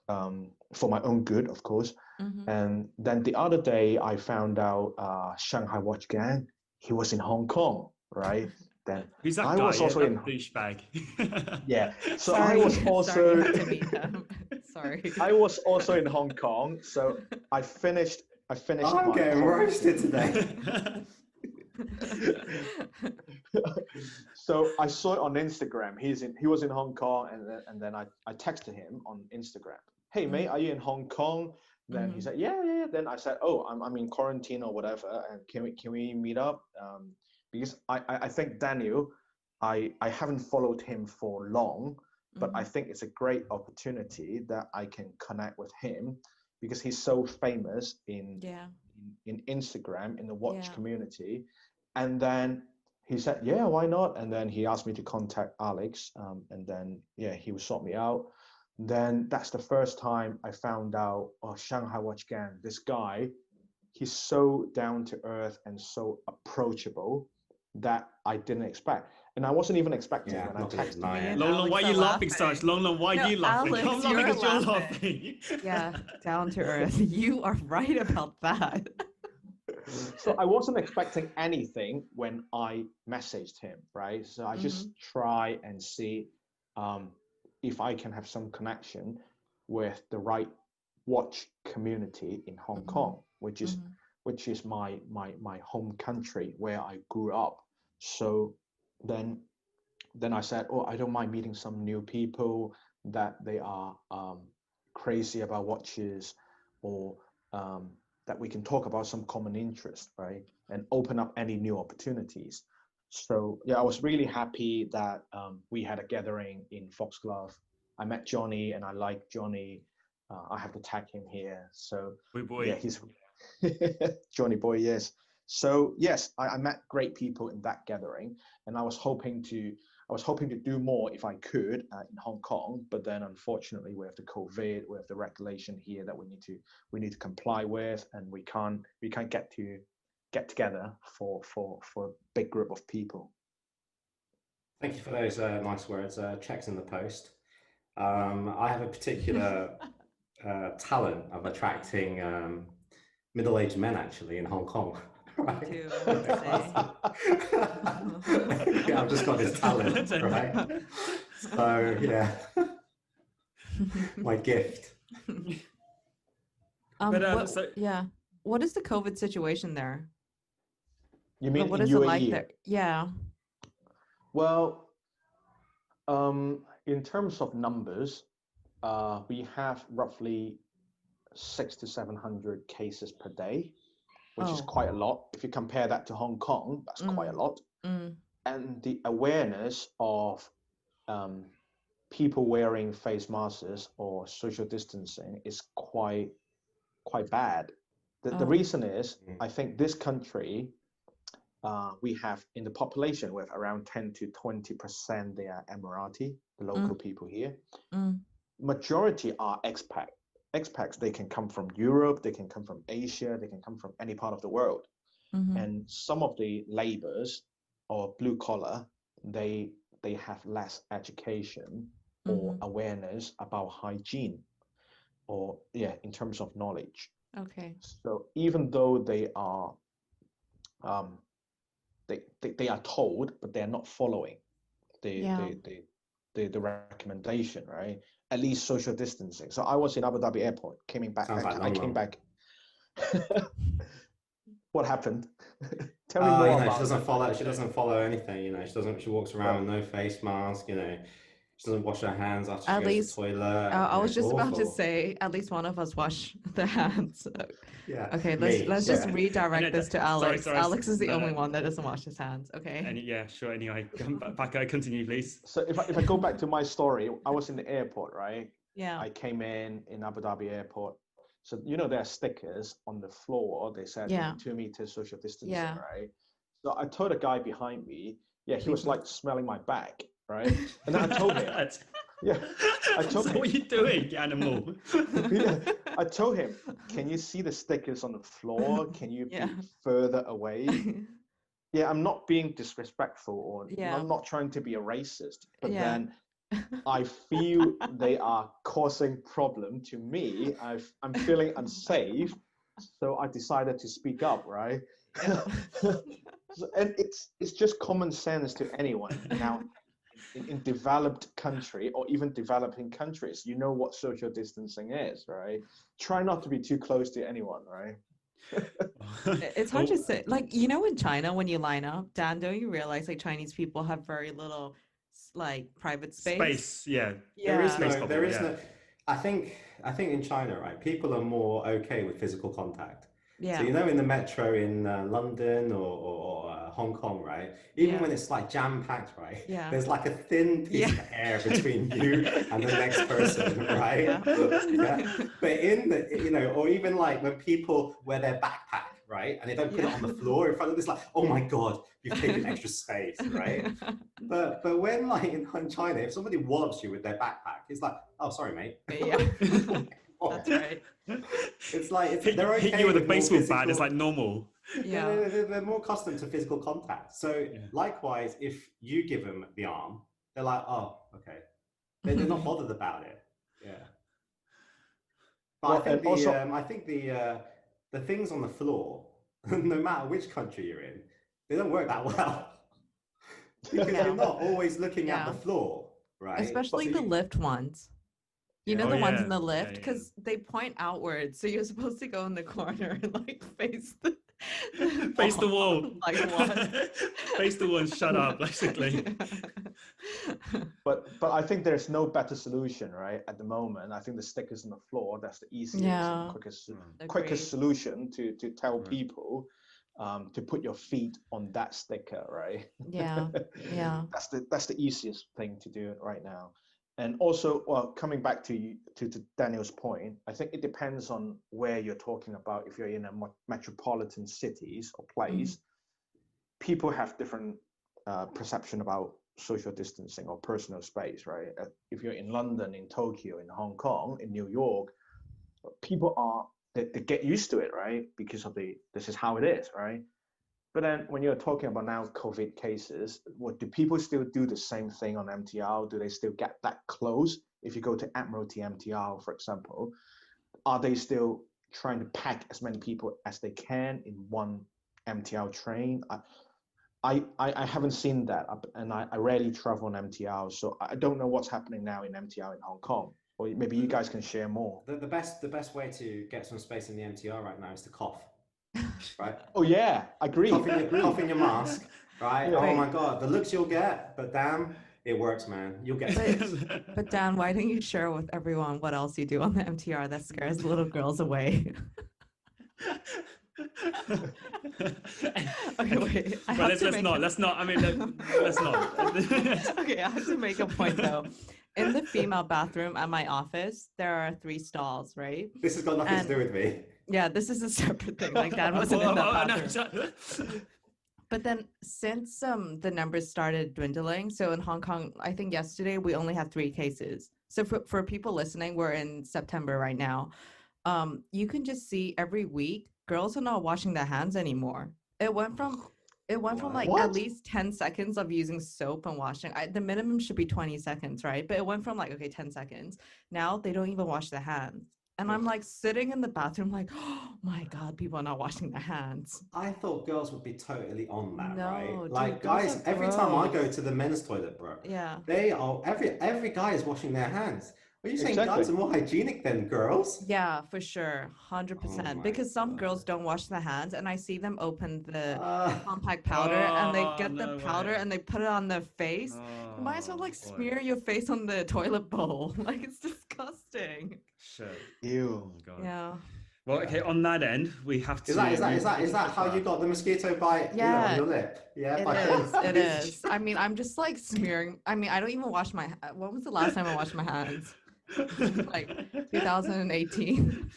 for my own good, of course. Mm-hmm. And then the other day, I found out Shanghai Watch Gang, he was in Hong Kong, right? Then Who's that I guy? was Yeah, also that in, douchebag. yeah. So I Sorry, was sorry, you also had to meet them. Sorry. I was also in Hong Kong. So I finished I finished I'm my getting Hong roasted today. So I saw it on Instagram. He was in Hong Kong, and then I texted him on Instagram. Hey mate, Mm, are you in Hong Kong? Then he mhm, said, yeah, yeah, yeah. Then I said, oh, I'm in quarantine or whatever, and can we meet up? Because I think Daniel, I haven't followed him for long, but I mhm. think it's a great opportunity that I can connect with him because he's so famous Yeah, in Instagram in the watch yeah. community. And then he said, yeah, why not? And then he asked me to contact Alex. And then, yeah, he would sort me out. Then that's the first time I found out, oh, Shanghai Watch Gang, this guy, he's so down to earth and so approachable that I didn't expect. And I wasn't even expecting Yeah, when I not gonna texted deny Me it. and Long Long, why Alex are are you laughing so much? laughing. Long Long, why are No, you laughing? I'm Alex, laughing you're because you're laughing. laughing. Yeah, down to earth. You are right about that. so I wasn't expecting anything when I messaged him, right? So I just Hmm. try and see um, if I can have some connection with the right watch community in Hong Hmm. Kong, which is Hmm. my home country where I grew up. So then then I said, oh, I don't mind meeting some new people that they are crazy about watches, or um, that we can talk about some common interest, right? And open up any new opportunities. So yeah, I was really happy that we had a gathering in Foxglove. I met Johnny and I like Johnny. I have to tag him here. So Boy. yeah, he's Johnny boy, yes. So yes, I met great people in that gathering, and I was hoping to do more if I could in Hong Kong, but then unfortunately we have the COVID, we have the regulation here that we need to comply with, and we can't get together for a big group of people. Thank you for those nice words. Checks in the post. I have a particular talent of attracting middle-aged men actually in Hong Kong. Right? Too, I have to say. Yeah, I've just got this talent, right? So yeah, my gift. Yeah. What is the COVID situation there? You mean What in is it UAE? like there? Yeah. Well, in terms of numbers, we have roughly 600 to 700 cases per day, which is quite a lot. If you compare that to Hong Kong, that's quite a lot. And the awareness of people wearing face masks or social distancing is quite bad. The reason is, I think this country, we have in the population, we have around 10 to 20% they are Emirati, the local people here. Majority are expat. Expats, they can come from Europe, they can come from Asia, they can come from any part of the world. And some of the laborers or blue collar, they have less education or awareness about hygiene, or in terms of knowledge. Okay. So even though they are they are told, but they are not following the recommendation, right? At least social distancing. So I was in Abu Dhabi airport, came back. I came back. What happened? Tell me more about she doesn't that. follow. She doesn't follow anything. She doesn't. She walks around with no face mask. She doesn't wash her hands after she goes to the toilet. I was just about to awful. say, at least one of us wash their hands. Yeah. Okay, let's just redirect this to Alex. Alex is the only one that doesn't wash his hands. Okay. Yeah, sure. Anyway, Pakho, continue, please. So if I go back to my story, I was in the airport, right? Yeah. I came in Abu Dhabi airport. So there are stickers on the floor. They said 2 meters social distancing, right? So I told a guy behind me, he was like smelling my back, right? And then I told him, I told him, what are you doing, you animal? I told him, can you see the stickers on the floor? Can you be further away? I'm not being disrespectful, or I'm not trying to be a racist, but then I feel they are causing problem to me. I'm feeling unsafe, so I decided to speak up, right? And it's just common sense to anyone now. In developed country or even developing countries, you know what social distancing is, right? Try not to be too close to anyone, right? It's hard to say. Like, in China, when you line up, Dan, don't you realize like Chinese people have very little like private space? There is no. I think in China, right, people are more okay with physical contact. So in the metro in London or Hong Kong, right? Even when it's like jam-packed, right? There's like a thin piece of air between you and the next person, right? But in the, or even like when people wear their backpack, right? And they don't put it on the floor in front of this, like, oh my God, you've taken extra space, right? But when like in China, if somebody wallops you with their backpack, it's like, oh, sorry, mate. That's right. It's like they're okay hit you with a baseball bat. It's like normal. They're more accustomed to physical contact. So likewise, if you give them the arm, they're like, oh, okay. They're not bothered about it. But I think the things on the floor, no matter which country you're in, they don't work that well. Because you're not always looking at the floor, right? Especially the lift ones. The ones in the lift, because they point outwards, so you're supposed to go in the corner and like face the wall. Like what? Face the wall and shut up, basically. But I think there's no better solution, right? At the moment, I think the stickers on the floor, that's the easiest and quickest solution to tell people to put your feet on that sticker, right? Yeah. Yeah. That's the easiest thing to do right now. And also, well, coming back to Daniel's point, I think it depends on where you're talking about. If you're in a metropolitan cities or Mhm. place, people have different perception about social distancing or personal space, right? If you're in London, in Tokyo, in Hong Kong, in New York, people they get used to it, right? Because of this is how it is, right? But then when you're talking about now COVID cases, what do people still do the same thing on MTR? Do they still get that close? If you go to Admiralty MTR, for example, are they still trying to pack as many people as they can in one MTR train? I haven't seen that, and I rarely travel on MTR, so I don't know what's happening now in MTR in Hong Kong. Or maybe you guys can share more. The best way to get some space in the MTR right now is to cough, right? Oh yeah, agreed, Cough agreed. in your mask, right? Yeah. Oh Wait, my God, the looks you'll get, but damn, it works, man. You'll get but space. but Dan, why don't you share with everyone what else you do on the MTR that scares little girls away? Okay, wait. I Well, have to let's make not. Let's not. I mean, let's not. Okay, I have to make a point though. In the female bathroom at my office, there are 3 stalls, right? This has got nothing to And do with me. yeah, this is a separate thing. Like Dan wasn't in that Oh, no, bathroom. But then since the numbers started dwindling, so in Hong Kong, I think yesterday we only had 3 cases. So for people listening, we're in September right now. You can just see every week girls are not washing their hands anymore. It went from like What? at What? least 10 seconds of using soap and washing. The minimum should be 20 seconds, right? But it went from like, okay, 10 seconds. Now they don't even wash their hands. And I'm like sitting in the bathroom like, oh my God, people are not washing their hands. I thought girls would be totally on that, right? No, dude, Like girls are guys, every time I go gross. to the men's toilet, bro, Yeah. they are every guy is washing their hands. Are you saying Exactly. guys are more hygienic than girls? Yeah, for sure. Oh 100%. my Because some girls God. don't wash their hands and I see them open the Uh, compact powder and they Oh, get the no powder way. and they put it on their face. You might as well Oh like boy. smear your face on the toilet bowl. Like it's disgusting. Shit. Ew. Oh god. Yeah. Well, yeah. okay. On that end, we have Is to that is that is move that on is to that how you Pippa. got the mosquito bite, on Yeah, your lip? Yeah, it by putting is. It that. is. I mean, I'm just like smearing. I mean, I don't even wash my when was the last time I washed my hands? Like 2018.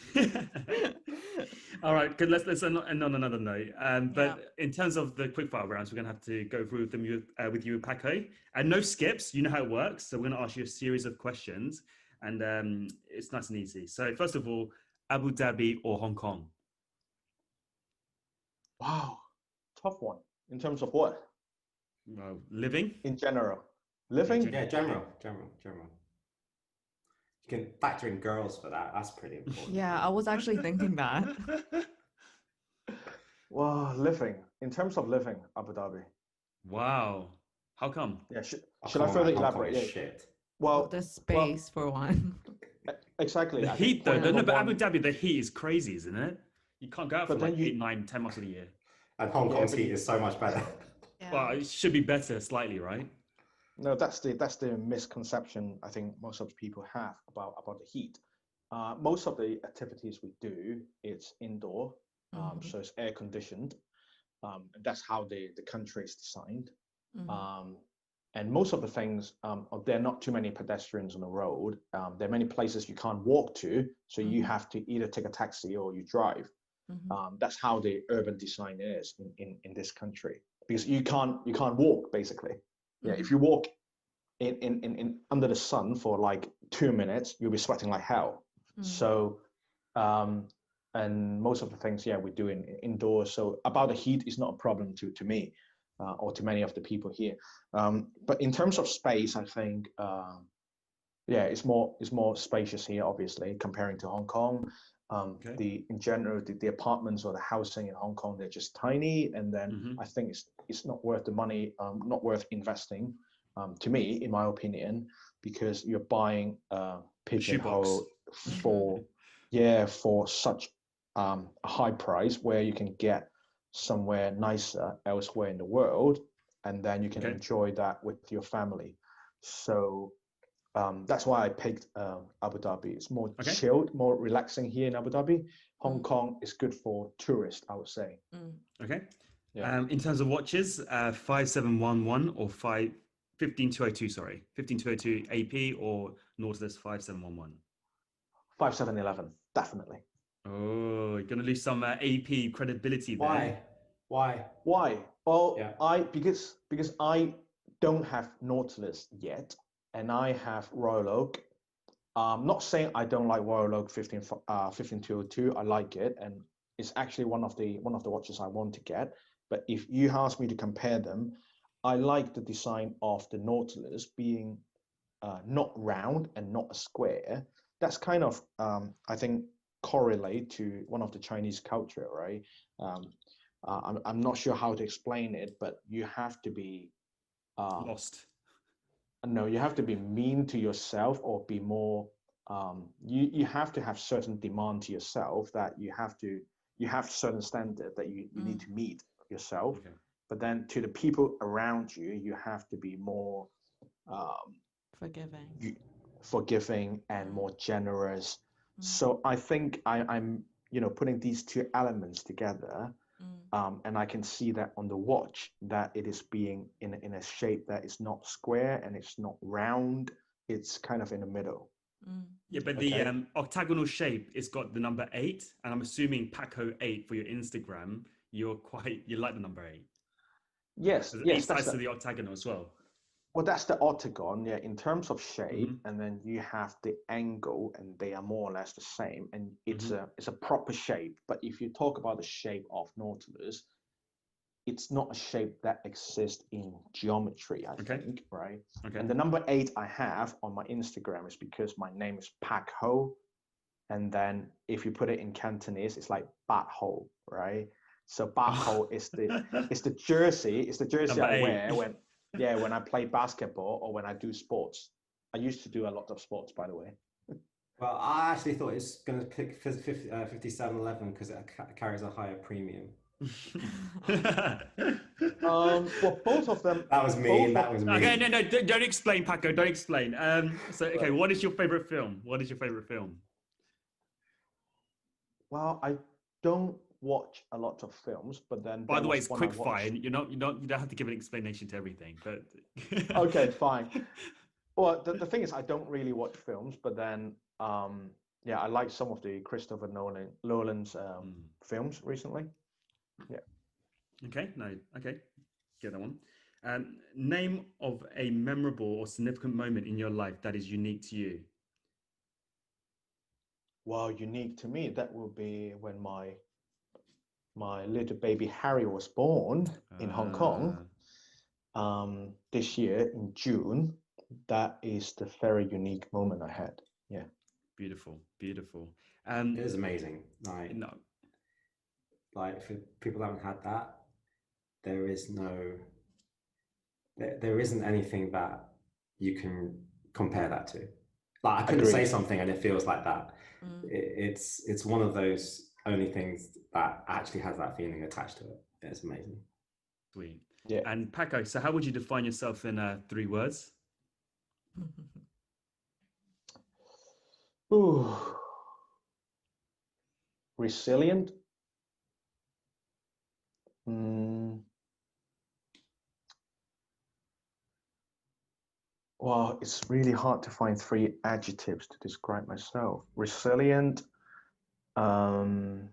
All right, good. Let's end on another note. Yeah. But in terms of the quickfire rounds, we're gonna have to go through them with you, Paco, and no skips. You know how it works. So we're gonna ask you a series of questions, and it's nice and easy. So first of all, Abu Dhabi or Hong Kong? Wow. Tough one. In terms of what? Well, living. In general. Yeah, Living? Yeah, general. general. You can factor in girls for that. That's pretty important. Yeah, I was actually thinking that. Well, living. In terms of living, Abu Dhabi. Wow. How come? Yeah, Oh, should come I on, further man. Hong Kong elaborate? is Yeah. shit. Well, Well, the well, space for one. exactly. The I think heat, though. point Yeah. No, number but Abu one. Dhabi, the heat is crazy, isn't it? You can't go out for But like then 8, you, 9, 10 months of the year. And Hong yeah, Kong's but heat you, is so much better. Yeah. Well, it should be better slightly, right? no, that's the misconception I think most of the people have about the heat. Most of the activities we do, it's indoor, Mhm, so it's air conditioned. And that's how the country is designed. mhm, Um, and most of the things, there are not too many pedestrians on the road. There are many places you can't walk to, so you mhm, have to either take a taxi or you drive. mhm, That's how the urban design is in this country, because you can't walk basically. Yeah, if mhm, you walk in under the sun for like 2 minutes, you'll be sweating like hell. mhm. So um, and most of the things, yeah, we do indoors. So about the heat is not a problem to me or to many of the people here. But in terms of space, I think yeah, it's more spacious here, obviously, comparing to Hong Kong. Okay. The in general, the apartments or the housing in Hong Kong, they're just tiny, and then Hmm. I think it's not worth the money, not worth investing, to me, in my opinion, because you're buying A shoebox. pigeonhole for for such a high price where you can get somewhere nicer elsewhere in the world, and then you can Okay. enjoy that with your family. So that's why I picked Abu Dhabi. It's more Okay. chilled, more relaxing here in Abu Dhabi. Hong Mm. Kong is good for tourists, I would say. Okay. Yeah. In terms of watches, 5711 or 15202, sorry, 15202 AP or Nautilus 5711. 5711, definitely. Oh, you're gonna lose some AP credibility there. Why? Why? Well, Yeah. because I don't have Nautilus yet, and I have Royal Oak. Not saying I don't like Royal Oak 15202. I like it, and it's actually one of the watches I want to get. But if you ask me to compare them, I like the design of the Nautilus being not round and not a square. That's kind of I think correlate to one of the Chinese culture, right? I'm not sure how to explain it, but you have to be Lost. no, you have to be mean to yourself or be more. You have to have certain demand to yourself that you have certain standard that you need to meet yourself. Okay. But then to the people around you, you have to be more forgiving and more generous. So I think I'm putting these two elements together. And I can see that on the watch that it is being in a shape that is not square and it's not round. It's kind of in the middle. Yeah, but Okay. the octagonal shape, it's got the number 8, and I'm assuming Pakho 8 for your Instagram. You like the number 8. Yes, There's yes, 8 sides to the octagonal as well. well, that's the octagon, yeah, in terms of shape, and then you have the angle, and they are more or less the same, and it's a proper shape. But if you talk about the shape of Nautilus, it's not a shape that exists in geometry, I think, right? Okay. And the number 8 I have on my Instagram is because my name is Pakho, and then if you put it in Cantonese, it's like Bat Ho, right? So Bat Ho is the jersey, Number I 8. wear when I play basketball or when I do sports. I used to do a lot of sports, by the way. Well, I actually thought it's going to pick 5711 because it carries a higher premium. Well, both of them. That was me. That was me. Okay, no, don't explain, Pakho. Don't explain. Okay, Right. what is your favorite film? Well, I don't watch a lot of films, but then By there the way, was it's one I quick fire. watched. You don't have to give an explanation to everything. But Okay, fine. Well, the thing is, I don't really watch films, but then, I like some of the Christopher Nolan's films recently. Yeah. Okay, get that one. Name of a memorable or significant moment in your life that is unique to you. Well, unique to me, that will be when my little baby Harry was born in Hong Kong this year in June. That is the very unique moment I had. Yeah. Beautiful. It is amazing. Like for people that haven't had that, there isn't anything that you can compare that to. Like I couldn't say something and it feels like that. It's one of those only things that actually has that feeling attached to it. It's amazing. Sweet. Yeah. And Pakho, so how would you define yourself in 3 words? Ooh. Resilient. Well, it's really hard to find 3 adjectives to describe myself. Resilient, trying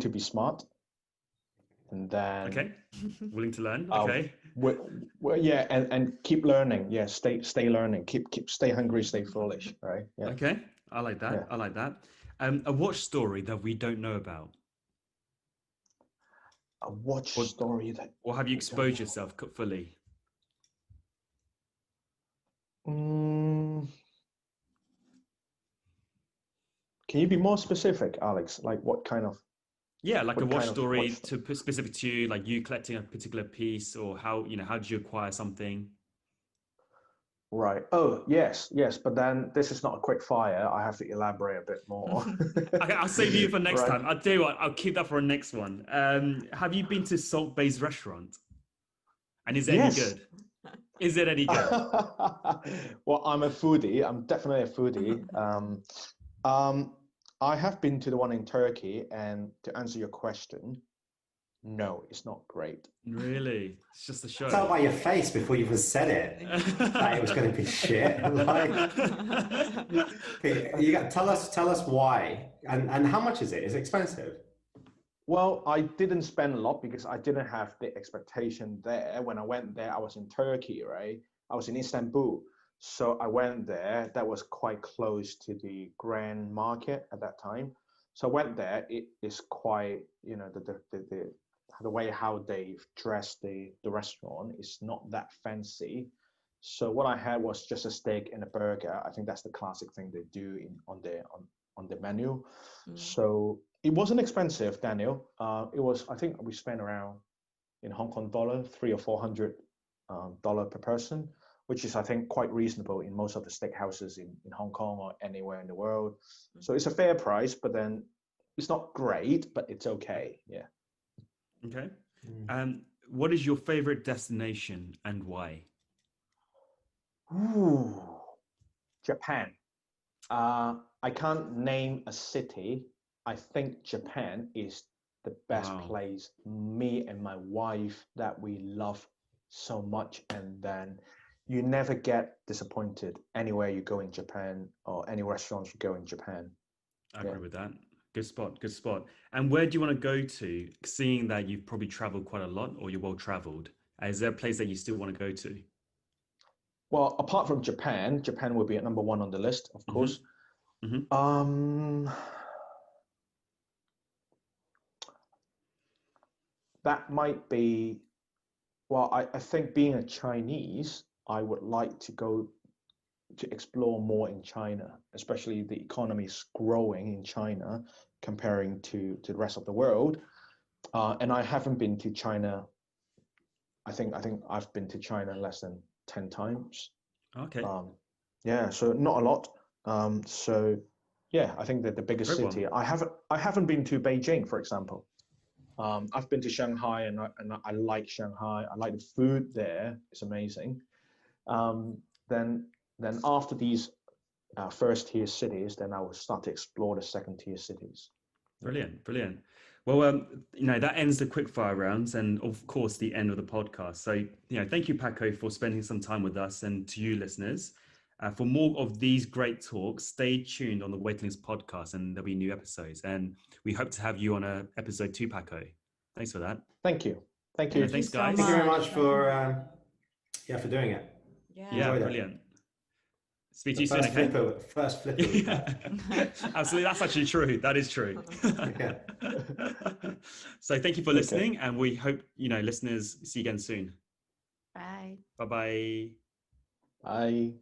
to be smart, and then Okay, willing to learn. Okay. Well, yeah, and keep learning. Yeah, stay learning. Stay hungry, stay foolish. Right. Yeah. Okay, I like that. Yeah. I like that. A watch story that we don't know about. A watch story that. Or have you exposed yourself fully? Can you be more specific, Alex? Like what kind of? Yeah, like a watch story to put specific to you, like you collecting a particular piece, or how did you acquire something? Right. Oh, yes. But then this is not a quick fire. I have to elaborate a bit more. Okay, I'll save you for next time. I'll tell you what, I'll keep that for a next one. Have you been to Salt Bay's restaurant? And is it any good? Is it any good? Well, I'm a foodie. I'm definitely a foodie. I have been to the one in Turkey, and to answer your question, no, it's not great. Really? It's just a Tell show. by your face before you even said it that it was going to be shit. Like, okay, tell us why and how much is it? Is it expensive? Well, I didn't spend a lot because I didn't have the expectation there. When I went there, I was in Turkey, right? I was in Istanbul. So I went there. That was quite close to the Grand Market at that time. So I went there. It is quite, the way how they've dressed the restaurant is not that fancy. So what I had was just a steak and a burger. I think that's the classic thing they do on the menu. So it wasn't expensive, Daniel. It was, I think we spent around in Hong Kong dollar, three or four hundred dollar per person, which is I think quite reasonable in most of the steakhouses in Hong Kong or anywhere in the world. So it's a fair price, but then it's not great, but it's okay. Yeah. Okay. What is your favorite destination and why? Ooh, Japan. I can't name a city. I think Japan is the best Wow. place. Me and my wife that we love so much, and then you never get disappointed anywhere you go in Japan or any restaurants you go in Japan. I Yeah. agree with that. Good spot. Good spot. And where do you want to go to? Seeing that you've probably traveled quite a lot or you're well traveled, is there a place that you still want to go to? Well, apart from Japan, Japan will be at number one on the list, of course. Hmm. That might be, well, I think being a Chinese, I would like to go to explore more in China, especially the economy is growing in China comparing to the rest of the world. And I haven't been to China. I think I've been to China less than 10 times. Okay. Yeah, so not a lot. So yeah, I think that the biggest Very well. city. I haven't been to Beijing, for example. I've been to Shanghai, and I like Shanghai. I like the food there; it's amazing. Um, then after these first tier cities, then I will start to explore the second tier cities. Yeah. Brilliant, brilliant. Well, that ends the quickfire rounds and of course the end of the podcast. So, thank you, Paco, for spending some time with us, and to you listeners. For more of these great talks, stay tuned on the Waiting List podcast and there'll be new episodes. And we hope to have you on episode 2, Paco. Thanks for that. Thank you. Thank Yeah, you. Thank you thanks, so guys. Thank you very much. much for for doing it. Yeah. Yeah, Enjoyed it. brilliant. Speak to The you soon, okay? first flipper we've had. Absolutely, that's actually true. That is true. Okay. So thank you for Okay. listening, and we hope listeners see you again soon. Bye. Bye bye. Bye.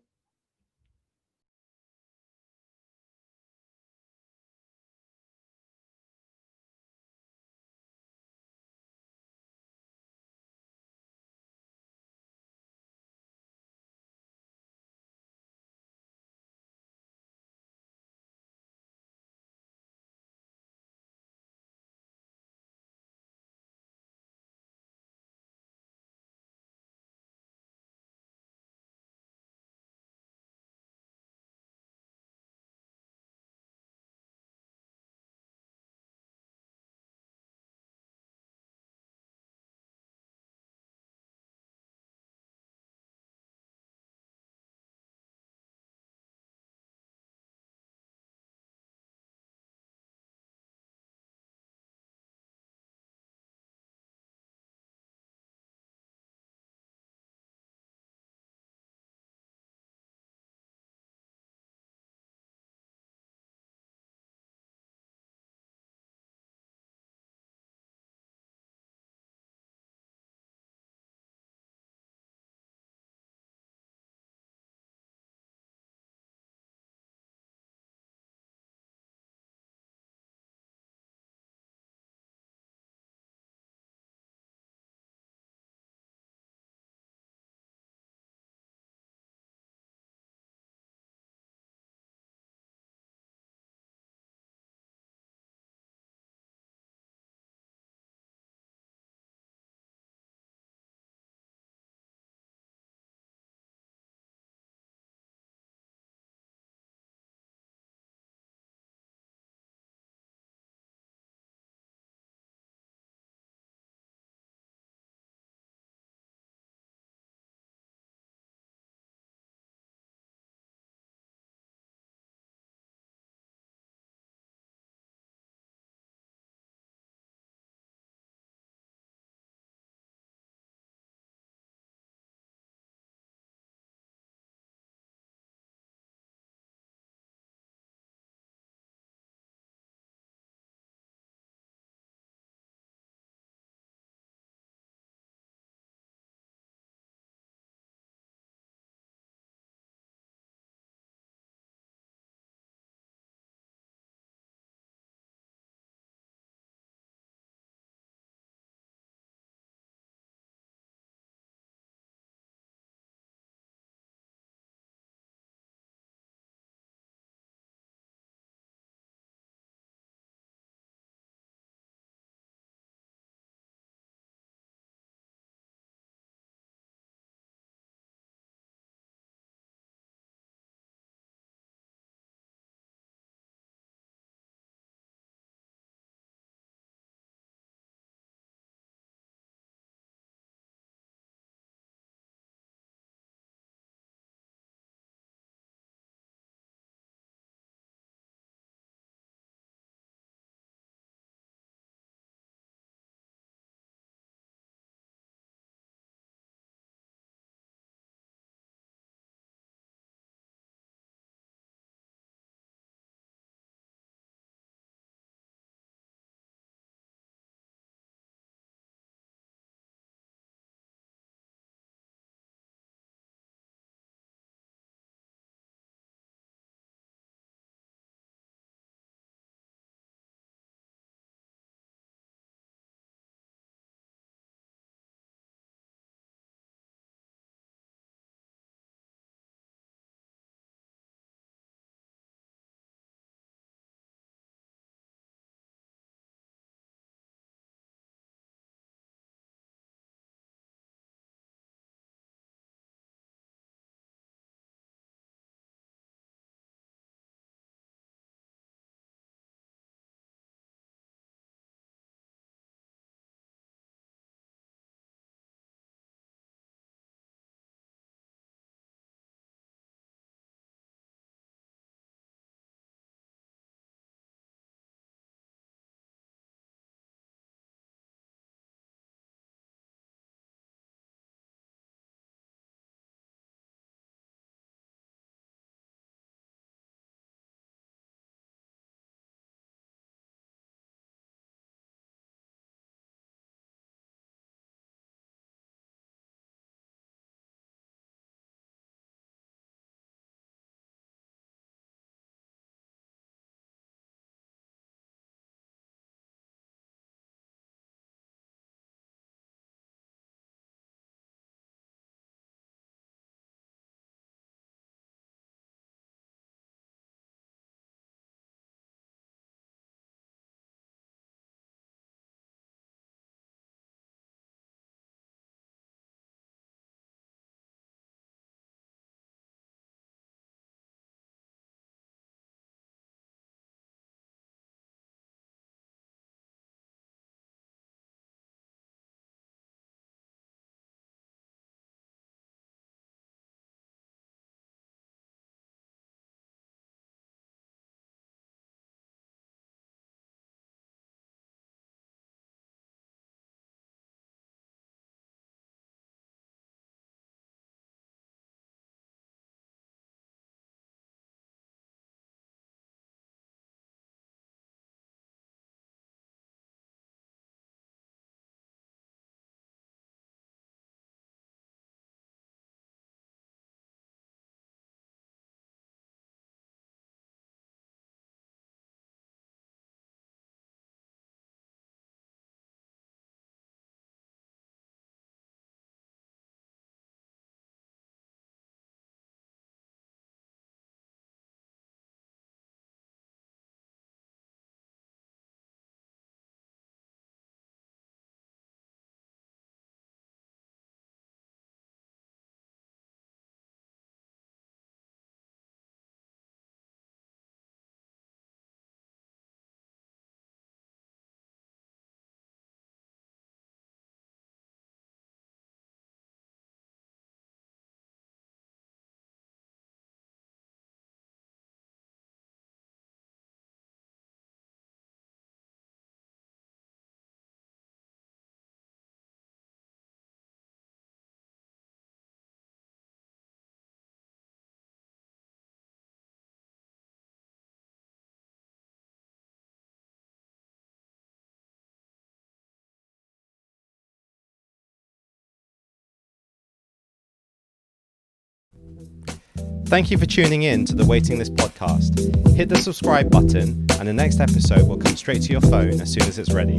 Thank you for tuning in to the Waiting List podcast. Hit the subscribe button and the next episode will come straight to your phone as soon as it's ready.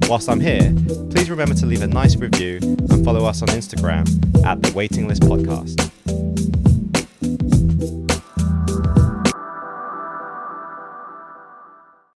Whilst I'm here, please remember to leave a nice review and follow us on Instagram at the Waiting List Podcast.